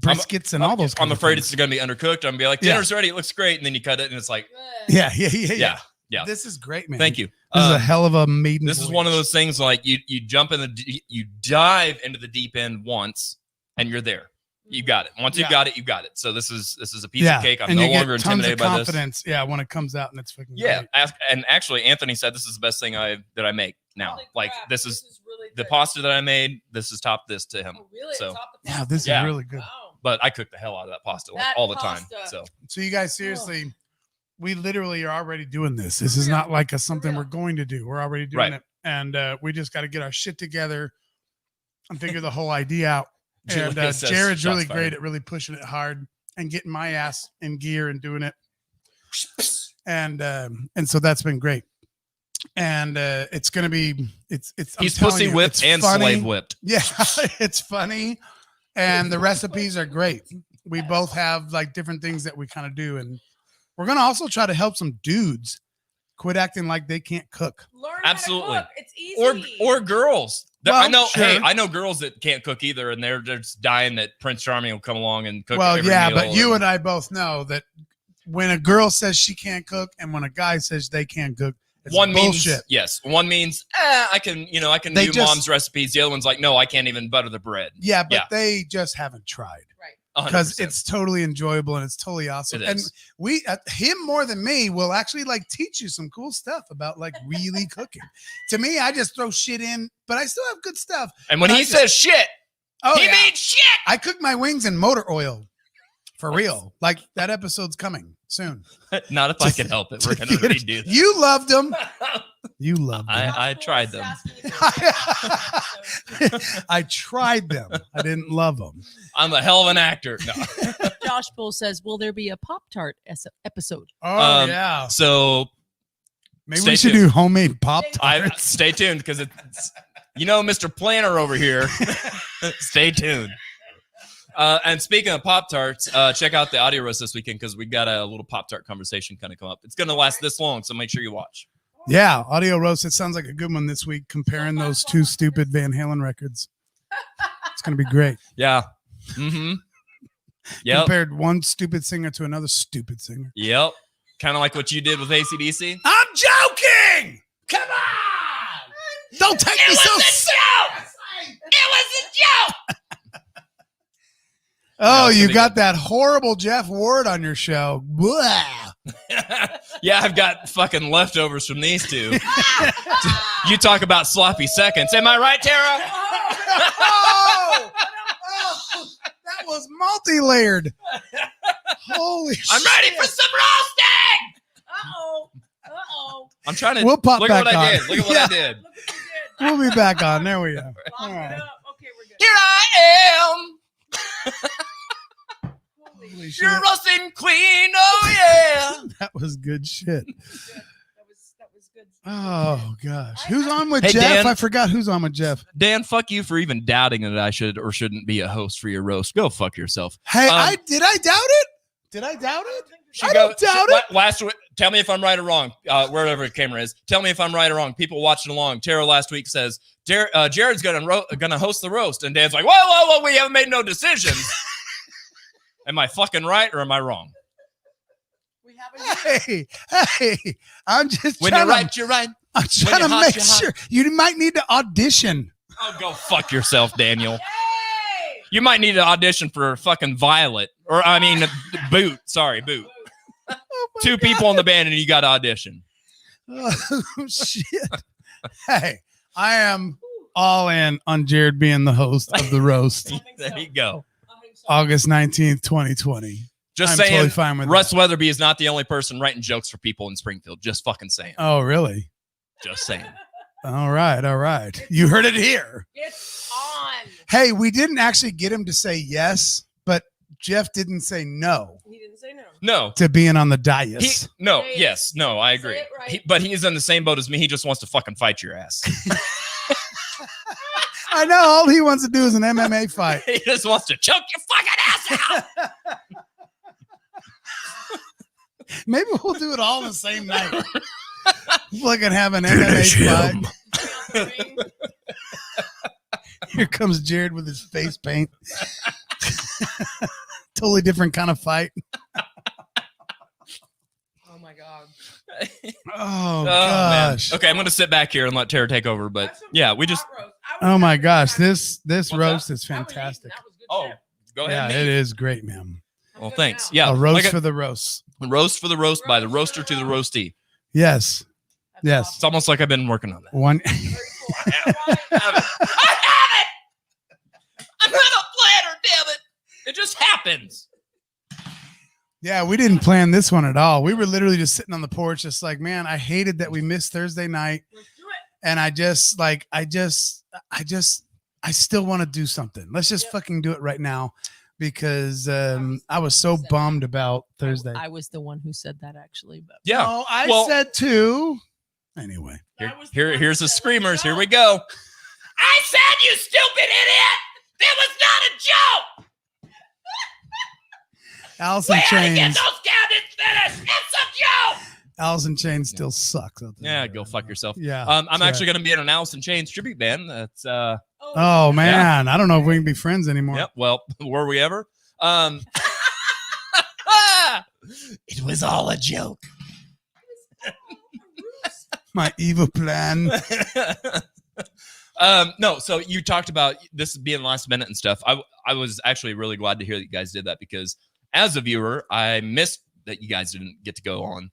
briskets and all those. I'm kind of afraid things. it's going to be undercooked. I'm going to be like, Yeah. dinner's ready. It looks great. And then you cut it and it's like, Yeah. yeah. This is great, man. Thank you. This is a hell of a maiden. This is one of those things like you jump in you dive into the deep end once and you're there. You got it. Once Yeah. you got it, you got it. So this is a piece of cake. I'm and no you get longer tons of intimidated by this. confidence. Yeah, when it comes out and it's freaking Yeah, great. and actually, Anthony said this is the best thing that I make now. Holy Like crap, this is really the good. past that I made. This is top this to him. Oh, really? So- Top the Yeah, pasta? this Yeah. is really good. Wow. But I cook the hell out of that pasta like, That all the pasta. time. So So you guys, seriously, we literally are already doing this. This is not like something real. we're going to do. We're already doing Right. it, and we just got to get our shit together and figure the whole idea out. And Julia says, Jared's "Shots really fired." great at really pushing it hard and getting my ass in gear and doing it. And so that's been great. And it's gonna be it's I'm he's telling pussy you, whipped it's and funny. slave whipped. Yeah, it's funny, and the recipes are great. We both have like different things that we kind of do, and we're gonna also try to help some dudes quit acting like they can't cook. Learn Absolutely. How to cook. It's easy. Or girls. Well, I know. sure. Hey, I know girls that can't cook either, and they're just dying that Prince Charming will come along and cook. Well, every yeah, meal but you and I both know that when a girl says she can't cook and when a guy says they can't cook, it's one bullshit. means yes. One means I can They do just- mom's recipes. The other one's like, no, I can't even butter the bread. Yeah, but Yeah. they just haven't tried. Right. 100%. Because it's totally enjoyable and it's totally awesome. It And is. we, him more than me, will actually like teach you some cool stuff about like really cooking. To me, I just throw shit in, but I still have good stuff. And when but he I just- says shit, Oh, he yeah. means shit. I cook my wings in motor oil for real. Like that episode's coming soon. Not if I can help it. We're gonna redo that. You loved them. You loved them. I tried them. I tried them. I didn't love them. I'm a hell of an actor. No. Josh Bull says, "Will there be a Pop Tart episode?" Oh Um, yeah. So Maybe stay we should tuned. do homemade Pop I Tarts. stay tuned because it's Mr. Planner over here. Stay tuned. And speaking of Pop Tarts, check out the audio roast this weekend because we got a little Pop Tart conversation kind of come up. It's going to last this long, so make sure you watch. Yeah, audio roast. It sounds like a good one this week. Comparing those two stupid Van Halen records. It's gonna be great. Yeah. Mm-hmm. Yep. Compared one stupid singer to another stupid singer. Yep. Kind of like what you did with AC/DC. I'm joking. Come on. Don't take me so serious. It was a joke. Oh, you got that horrible Jeff Ward on your show. Blah. Yeah, I've got fucking leftovers from these two. You talk about sloppy seconds. Am I right, Tara? Oh, that was multi-layered. Holy shit. I'm ready for some roasting. Uh-oh. I'm trying to We'll pop look back at what I on. did. Look at what I did. Look what you did. We'll be back on. There we go. Lock All it right. up. Okay, we're good. Here I am. Holy shit. You're a roasting queen. Oh, yeah. That was good shit. That was good. Oh, gosh. Who's on with Hey, Jeff? Dan. I forgot who's on with Jeff. Dan, fuck you for even doubting that I should or shouldn't be a host for your roast. Go fuck yourself. Hey, did I doubt it? Did I doubt it? I don't doubt it. Last week, tell me if I'm right or wrong. Wherever the camera is, tell me if I'm right or wrong. People watching along. Tara last week says Jared's gonna host the roast, and Dan's like, whoa, we haven't made no decisions. Am I fucking right or am I wrong? We haven't. Hey, I'm just When trying you're right, you're right. I'm trying to you're hot, make you're hot. sure. You might need to audition. Oh, go fuck yourself, Daniel. Yay! You might need to audition for fucking Violet, or I mean, Boot. Sorry, Boot. Oh my Two God. people in the band, and you got to audition. Oh, shit. Hey, I am all in on Jared being the host of the roast. There you go. August 19th, 2020. Just I'm saying, totally fine with Russ that. Weatherby is not the only person writing jokes for people in Springfield. Just fucking saying. Oh, really? Just saying. All right. You heard it here. It's on. Hey, we didn't actually get him to say yes, but Jeff didn't say no He didn't say no. No. to being on the dais. Say I agree. it right. But he's in the same boat as me. He just wants to fucking fight your ass. I know. All he wants to do is an MMA fight. He just wants to choke your fucking ass out. Maybe we'll do it all the same night. Fucking have an MMA fight. Here comes Jared with his face paint. Totally different kind of fight. Oh my God. Oh, man. gosh. Okay, I'm going to sit back here and let Tara take over. But yeah, we just. Oh my gosh. This What's roast that? is fantastic. Oh, go ahead. Yeah, it is great, man. Well, thanks. Yeah. A roast like for the roast. roast for the roast by the roaster to the roastee. Yes. Yes. It's almost like I've been working on that. One. I have it. I'm not a planner, damn it. It just happens. Yeah, we didn't plan this one at all. We were literally just sitting on the porch, just like, man, I hated that we missed Thursday night. Let's do it. And I still want to do something. Let's just fucking do it right now because I was so bummed about Thursday. I was the one who said that actually, but Yeah. Oh, I Well- said too. Anyway, Here's the screamers. Here we go. I said, you stupid idiot. That was not a joke. Alice in We had to get Chains. those cabinets finished. It's a joke. Alice in Chains still sucks. I'll tell you Yeah, that go right fuck now. yourself. Yeah. I'm that's actually right. going to be in an Alice in Chains tribute band. That's Oh man, I don't know if we can be friends anymore. Yep. Well, were we ever? It was all a joke. My evil plan. No, so you talked about this being last minute and stuff. I was actually really glad to hear that you guys did that because as a viewer, I missed that you guys didn't get to go on.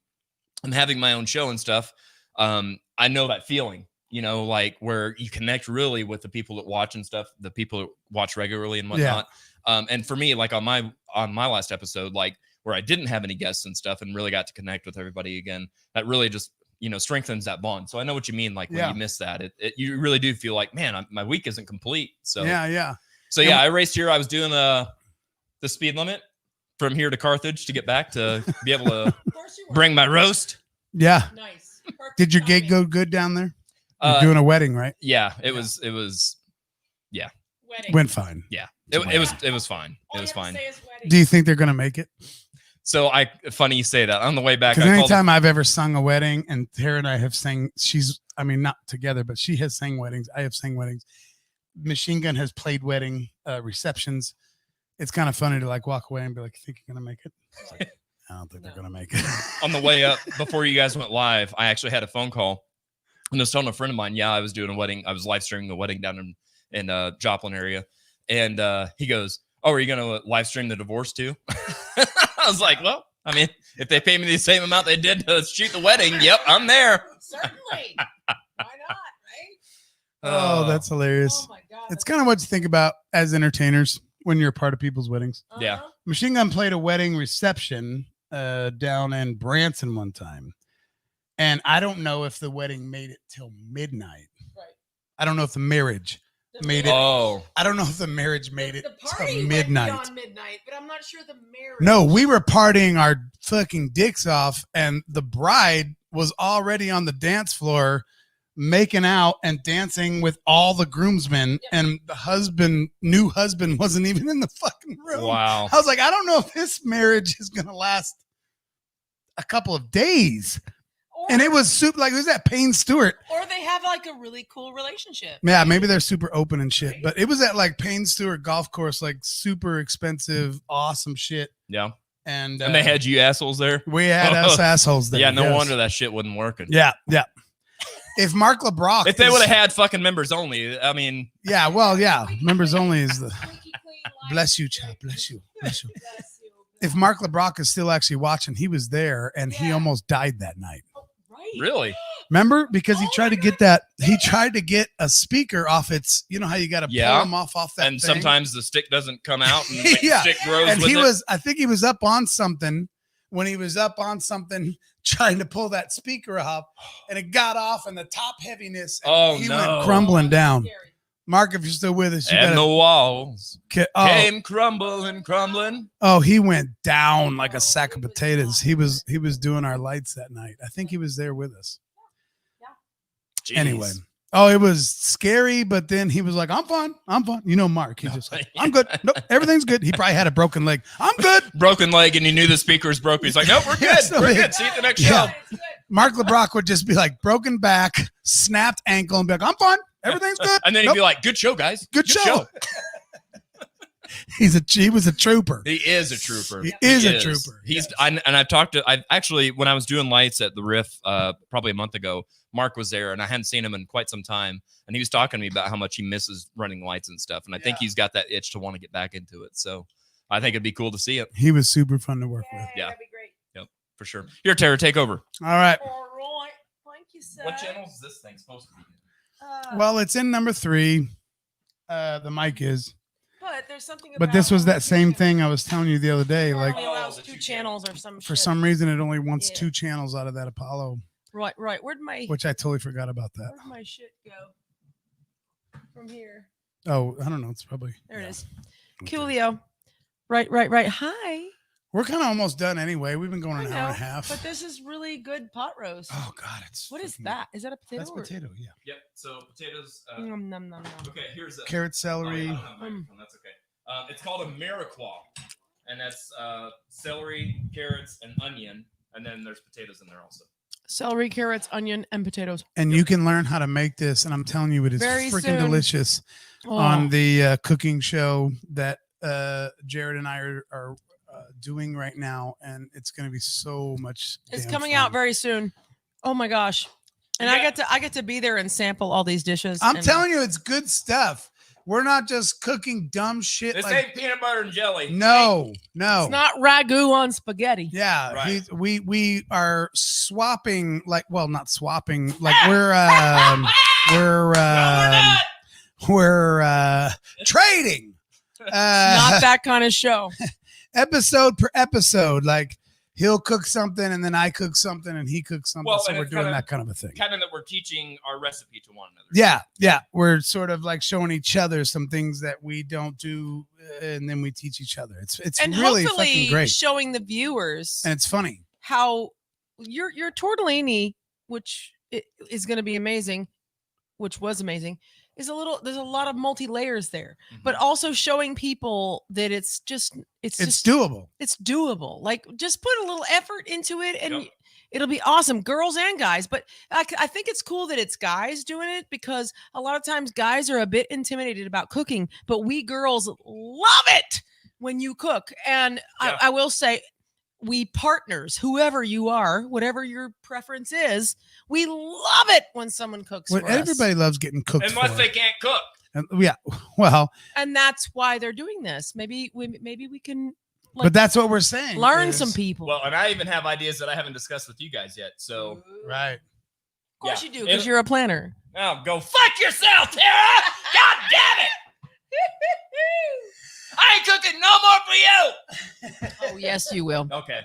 I'm having my own show and stuff. I know that feeling, you know, like where you connect really with the people that watch and stuff, the people that watch regularly and whatnot. And for me, like on my last episode, like where I didn't have any guests and stuff and really got to connect with everybody again, that really just, you know, strengthens that bond. So I know what you mean. Like when you miss that, you really do feel like, man, my week isn't complete. So Yeah. So yeah, I raced here. I was doing the speed limit from here to Carthage to get back to be able to bring my roast. Yeah. nice. Did your gig go good down there? You're Uh, doing a wedding, right? Yeah, it was. Wedding. Went fine. Yeah, it was fine. It was All you have fine. to say is wedding. Do you think they're gonna make it? So funny you say that. On the way back, Because I called. anytime I've ever sung a wedding, and Tara and I have sang, not together, but she has sang weddings. I have sang weddings. Machine Gun has played wedding receptions. it's kind of funny to like walk away and be like, "You think you're gonna make it?" It's like, I don't think they're gonna make it. On the way up, before you guys went live, I actually had a phone call, and I was telling a friend of mine, I was doing a wedding. I was live streaming the wedding down in Joplin area, and he goes, "Oh, are you gonna live stream the divorce too?" I was like, "Well, I mean, if they pay me the same amount they did to shoot the wedding, yep, I'm there." Certainly. Why not, right? Oh, that's hilarious. Oh my God. It's kind of what you think about as entertainers when you're a part of people's weddings. Yeah. Machine Gun played a wedding reception down in Branson one time. And I don't know if the wedding made it till midnight. Right. I don't know if the marriage made it. Oh. I don't know if the marriage made it The party till might be midnight. on midnight, but I'm not sure the marriage. No, we were partying our fucking dicks off, and the bride was already on the dance floor making out and dancing with all the groomsmen, and the new husband wasn't even in the fucking room. Wow. I was like, I don't know if this marriage is gonna last a couple of days. And it was super, like, it was at Payne Stewart. Or they have like a really cool relationship. Yeah, maybe they're super open and shit, but it was at like Payne Stewart golf course, like super expensive, awesome shit. Yeah. And they had you assholes there. we had us assholes there. Yeah, no yes. wonder that shit wasn't working. Yeah, yeah. If Mark LeBrock, If they would have had fucking members only, I mean, yeah, well, yeah, members only is the. Bless you, chap. Bless you. Bless you. If Mark LeBrock is still actually watching, he was there and he almost died that night. really? Remember? Because he tried to get that. He tried to get a speaker off its. You know how you got to pull them off that. And thing? sometimes the stick doesn't come out, and the Yeah. stick grows. And with he it. was. I think he was up on something. When he was up on something, trying to pull that speaker off, and it got off, and the top heaviness. And he went crumbling down. Mark, if you're still with us, you and gotta, the walls oh, came crumbling. oh, he went down like a sack of potatoes. He was doing our lights that night. I think he was there with us. Jeez. Anyway, oh, it was scary, but then he was like, "I'm fine. I'm fine." You know, Mark, he's just like, "I'm good. Nope, everything's good." He probably had a broken leg. I'm good. Broken leg, and he knew the speaker was broken. He's like, "Nope, we're good. Yes, We're good. See you at the next Yeah. show." Mark LeBrock would just be like, broken back, snapped ankle, and be like, "I'm fine. Everything's good." And then he'd Nope. be like, "Good show, guys. Good show." He was a trooper. He is a trooper. He is a trooper. He's and I've talked to. I actually, when I was doing lights at the Riff, probably a month ago, Mark was there, and I hadn't seen him in quite some time, and he was talking to me about how much he misses running lights and stuff, and I think he's got that itch to want to get back into it. So I think it'd be cool to see it. He was super fun to work with. Yeah. That'd be great. Yep, for sure. Here, Tara, take over. All right. All right. Thank you, sir. What channel is this thing supposed to be in? Well, it's in number 3. The mic is. But there's something about But this was that same thing I was telling you the other day. Like, Only allows 2 channels or some for shit. some reason, it only wants Yeah. 2 channels out of that Apollo, Right. Where'd my which I totally forgot about that. where'd my shit go? From here. Oh, I don't know. It's probably. There yeah. it is. Okay. Coolio. Right. Hi. We're kind of almost done anyway. We've been going I an know, hour and a half. But this is really good pot roast. Oh God, it's What is fucking- that? Is that a potato? That's or- potato. Yeah. Yep. So potatoes. Nom, nom, nom, nom. Okay, here's a Carrot, celery. That's okay. It's called a Mirepoix, and that's celery, carrots, and onion, and then there's potatoes in there also. Celery, carrots, onion, and potatoes. And you can learn how to make this. And I'm telling you, it is Very freaking soon. delicious Oh, on the cooking show that Jared and I are doing right now. And it's going to be so much. it's damn coming fun. out very soon. Oh my gosh. And Yeah. I get to be there and sample all these dishes. I'm and- telling you, it's good stuff. We're not just cooking dumb shit. This like, ain't peanut butter and jelly. no. It's not ragu on spaghetti. Yeah, Right. we are swapping, like, well, not swapping, like we're trading Not that kind of show. episode per episode. Like, he'll cook something and then I cook something and he cooks something. Well, So and we're it's doing kinda- that kind of a thing. Kind of that we're teaching our recipe to one another. Yeah, we're sort of like showing each other some things that we don't do, and then we teach each other. It's And really hopefully fucking great, showing the viewers and it's funny. how your tortellini, which is going to be amazing, which was amazing, there's a lot of multi layers there, but also showing people that it's just Doable. it's doable. Like, just put a little effort into it and Yep. it'll be awesome, girls and guys. But I think it's cool that it's guys doing it, because a lot of times guys are a bit intimidated about cooking, but we girls love it. when you cook. And Yeah. I will say, we partners, whoever you are, whatever your preference is, we love it when someone cooks Well, for us. everybody loves getting cooked Unless for. they can't cook. Yeah. Well, And that's why they're doing this. Maybe we can but that's what we're saying. learn is- some people. Well, and I even have ideas that I haven't discussed with you guys yet. So, Right. Of course yeah. you do, because you're a planner. Now go fuck yourself, Tara! God damn it! I ain't cooking no more for you. Oh, yes, you will. Okay.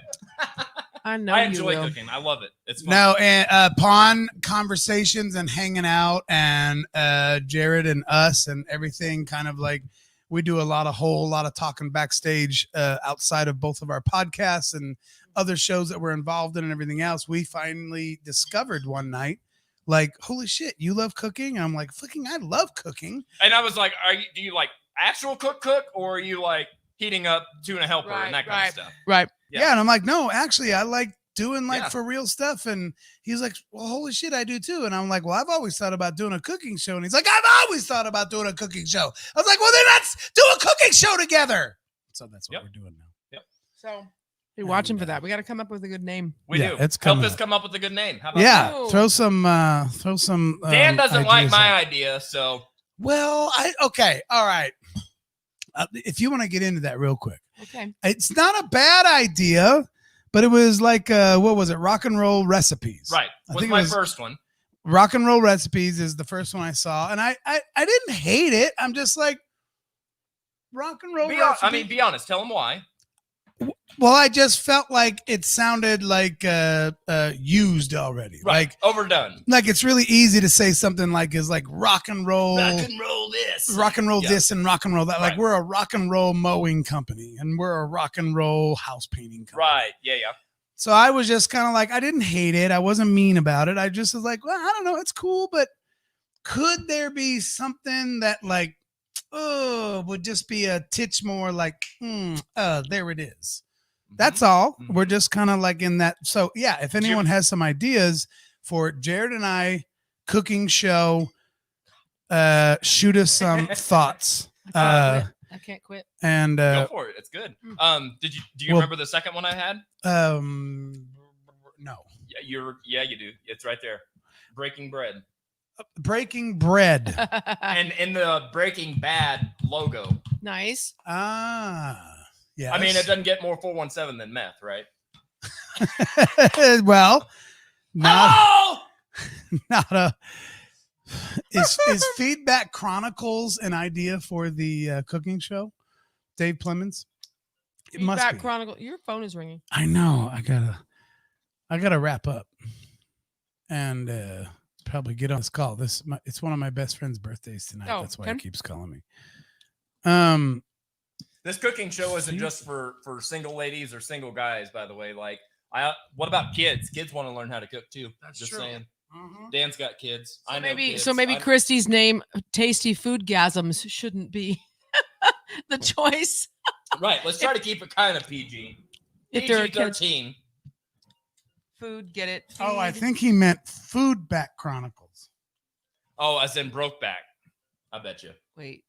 I know I you enjoy will. cooking. I love it. It's fun. No, and upon conversations and hanging out, and Jared and us and everything, kind of like we do a whole lot of talking backstage outside of both of our podcasts and other shows that we're involved in and everything else. We finally discovered one night, like, holy shit, you love cooking? And I'm like, fucking, I love cooking. And I was like, do you like actual cook, or are you like heating up tuna helper and that kind of stuff? Right. Yeah. And I'm like, no, actually, I like doing like Yeah. for real stuff. And he's like, well, holy shit, I do too. And I'm like, well, I've always thought about doing a cooking show. And he's like, I've always thought about doing a cooking show. I was like, well, then let's do a cooking show together. So that's what Yep. we're doing now. So be watching for that. We got to come up with a good name. We Yeah, do. it's Help coming us up. come up with a good name. How about Yeah. Oh. Throw some. Dan doesn't like ideas my out. idea, so Well, okay. All right. If you want to get into that real quick, Okay. it's not a bad idea, but it was like, what was it? Rock and roll recipes. right. I Was think it my was- first one. Rock and roll recipes is the first one I saw, and I didn't hate it. I'm just like, rock and roll recipe. Be honest. Tell them why. Well, I just felt like it sounded like used already. Right. Overdone. Like it's really easy to say something like is like rock and roll this. Yeah. This and rock and roll that. Like Right. we're a rock and roll mowing company and we're a rock and roll house painting company. Right. Yeah. So I was just kind of like, I didn't hate it. I wasn't mean about it. I just was like, well, I don't know. It's cool, but could there be something that like, would just be a titch more like, there it is. That's all. Mhm. We're just kind of like in that. So yeah, if anyone has some ideas for Jared and I cooking show, shoot us some thoughts. I can't quit. And Go for it. It's good. Do you well- remember the second one I had? no. Yeah, you do. It's right there. Breaking Bread. Breaking Bread. And in the Breaking Bad logo. Nice. Yeah. I mean, it doesn't get more 417 than meth, right? Well, not Oh! not a. Is Feedback Chronicles an idea for the cooking show, Dave Plemons? It must Feedback be. Chronicle. Your phone is ringing. I know. I gotta wrap up and probably get on this call. It's one of my best friend's birthdays tonight. Oh, That's why okay. he keeps calling me. This cooking show isn't just for single ladies or single guys, by the way. Like, what about kids? Kids want to learn how to cook too. That's just true. saying. Mhm. Dan's got kids. So I know kids. maybe I- Christy's name, Tasty Foodgasms, shouldn't be the choice. Right. Let's try to keep it kind of PG. If there are kids. PG-13. Food, get it? Oh, I Feed. think he meant Foodback Chronicles. Oh, as in Brokeback. I bet you. Wait.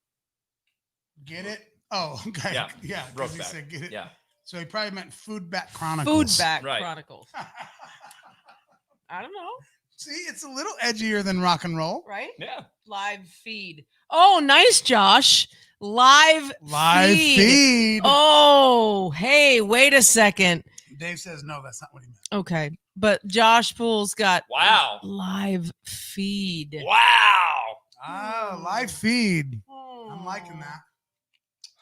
Get it? Oh, okay. Yeah. Yeah. 'cause he Brokeback. said get it. Yeah. So he probably meant Foodback Chronicles. Foodback Right. Chronicles. I don't know. See, it's a little edgier than rock and roll. Right? Yeah. Live feed. Oh, nice, Josh. Live Feed. Oh, hey, wait a second. Dave says no, that's not what he meant. Okay. But Josh Poole's got Wow. live feed. Wow. Live feed. I'm liking that.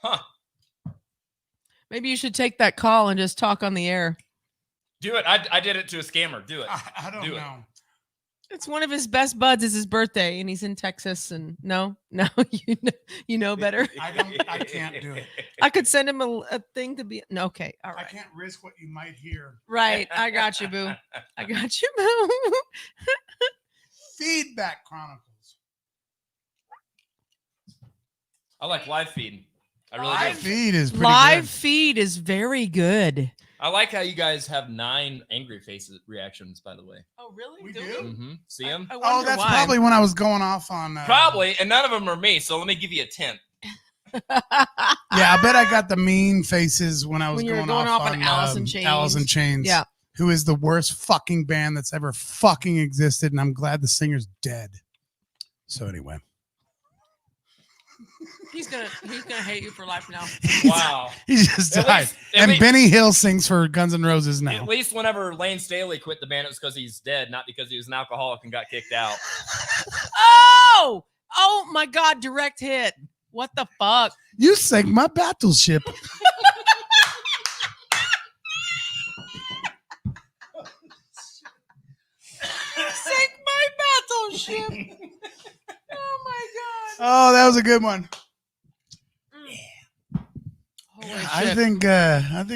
Huh. Maybe you should take that call and just talk on the air. Do it. I did it to a scammer. Do it. I don't Do it. know. It's one of his best buds. It's his birthday, and he's in Texas. And no, you know better. I can't do it. I could send him a thing to be. No, okay, all I right, can't risk what you might hear. right. I got you, boo. I got you, boo. Feedback Chronicles. I like live feed. I really Live do. feed is pretty Live good. feed is very good. I like how you guys have 9 angry faces reactions, by the way. Oh, really? We do? Mm-hmm. See them? I Oh, wonder that's why. probably when I was going off on. Probably, and none of them are me. So let me give you a 10. Yeah, I bet I got the mean faces when I was When you were going, going off off on Alice in Chains. Alice in Chains. Yeah. Who is the worst fucking band that's ever fucking existed, and I'm glad the singer's dead. So anyway. He's gonna hate you for life now. Wow. He just At died. least- And Benny Hill sings for Guns N' Roses now. At least whenever Lane Staley quit the band, it was because he's dead, not because he was an alcoholic and got kicked out. Oh my God, direct hit. What the fuck? You sank my battleship. Sink my battleship. Oh my God. Oh, that was a good one. Holy I shit. think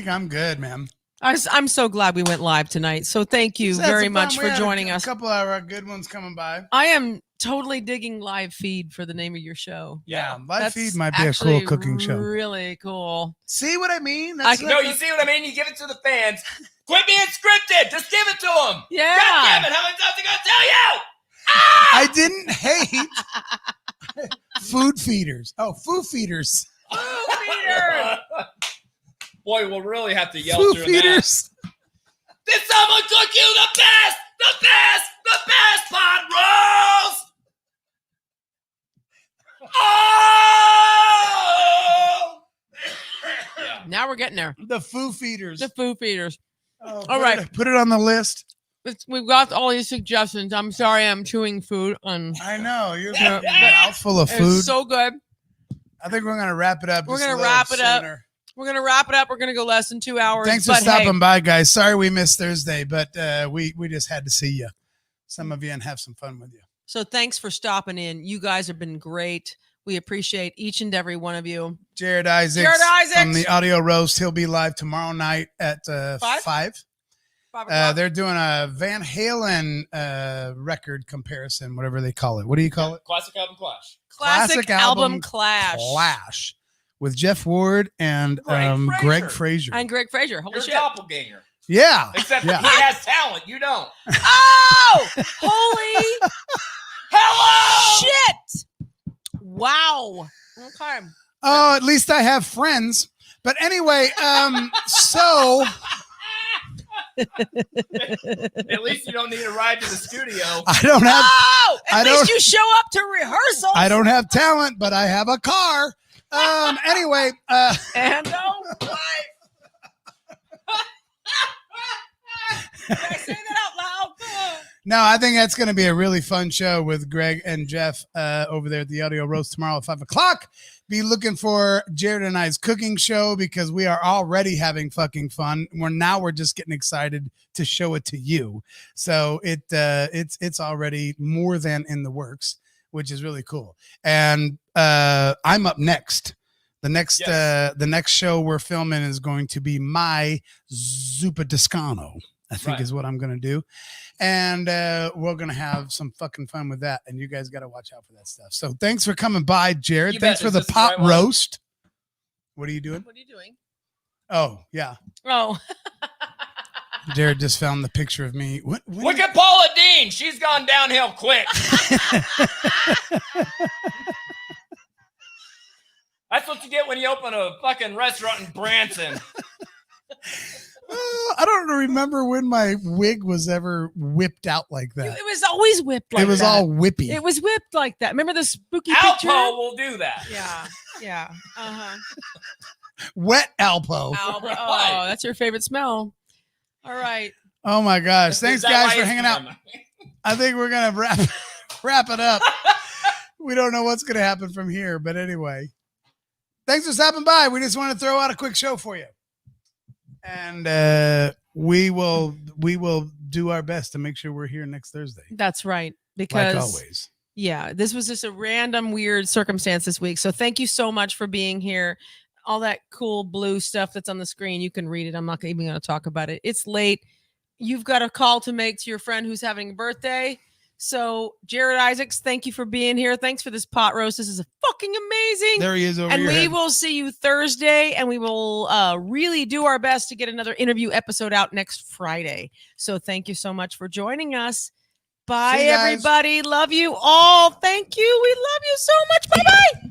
I'm good, man. I'm so glad we went live tonight. So thank you Just had very some much fun. for We had joining a us. couple of our good ones coming by. I am totally digging live feed for the name of your show. Yeah, live That's feed might be a actually cool cooking show. Really cool. See what I mean? I- No, you see what I mean? You give it to the fans. Quit being scripted. Just give it to them. Yeah. God damn it. How many times am I going to tell you? I didn't hate food feeders. Oh, food feeders. Peter. Boy, we'll really have to yell Food through feeders. that. Did someone cook you the best pot roast? Oh! Yeah. Now we're getting there. The food feeders. The food feeders. Oh, All right. Put it on the list. We've got all these suggestions. I'm sorry I'm chewing food. I know. You're Yeah, a mouthful of food. It's so good. I think we're going to wrap it up. We're just a gonna little wrap it up. sooner. We're going to wrap it up. We're going to go less than 2 hours. Thanks for but stopping hey, by, guys. Sorry we missed Thursday, but we just had to see you. Some of you and have some fun with you. So thanks for stopping in. You guys have been great. We appreciate each and every one of you. Jared Isaacs, from the Audio Roast. He'll be live tomorrow night at 5. 5 o'clock. They're doing a Van Halen record comparison, whatever they call it. What do you call it? Classic album clash. Classic album clash. Clash with Jeff Ward and Greg Fraser. And Greg Fraser. Holy You're shit. a doppelganger. Yeah. Except Yeah. he has talent. You don't. Oh! Holy Hello! shit! Wow. Okay. Oh, at least I have friends. But anyway, so At least you don't need a ride to the studio. I don't have Oh! I At don't- least you show up to rehearsals. I don't have talent, but I have a car. Anyway, And wife. Did I say that out loud? no, I think that's going to be a really fun show with Greg and Jeff over there at the Audio Roast tomorrow at 5 o'clock. Be looking for Jared and I's cooking show because we are already having fucking fun. We're just getting excited to show it to you. So it's already more than in the works, which is really cool. And I'm up next. The next show we're filming is going to be my Zuppa Discano, I think is what I'm going to do. And we're going to have some fucking fun with that. And you guys got to watch out for that stuff. So thanks for coming by, Jared. You Thanks bet. for the Is this the pot right one? roast. What are you doing? What are you doing? Oh, yeah. Oh. Jared just found the picture of me. Look at Paula Dean. She's gone downhill quick. That's what you get when you open a fucking restaurant in Branson. I don't remember when my wig was ever whipped out like that. It was always whipped like that. It was all whippy. It was whipped like that. Remember the spooky Alpo picture? will do that. Yeah. Yeah. Uh-huh. Wet Alpo. Alpo. Oh, that's your favorite smell. All right. Oh my gosh. Thanks Is that guys why for it's hanging out. from- I think we're going to wrap it up. We don't know what's going to happen from here, but anyway. Thanks for stopping by. We just want to throw out a quick show for you. And we will do our best to make sure we're here next Thursday. That's right. Because Like always. yeah, this was just a random weird circumstance this week. So thank you so much for being here. All that cool blue stuff that's on the screen, you can read it. I'm not even going to talk about it. It's late. You've got a call to make to your friend who's having a birthday. So Jared Isaacs, thank you for being here. Thanks for this pot roast. This is fucking amazing. There he is over and your we head. will see you Thursday, and we will really do our best to get another interview episode out next Friday. So thank you so much for joining us. Bye, See you guys. everybody. Love you all. Thank you. We love you so much. Bye-bye.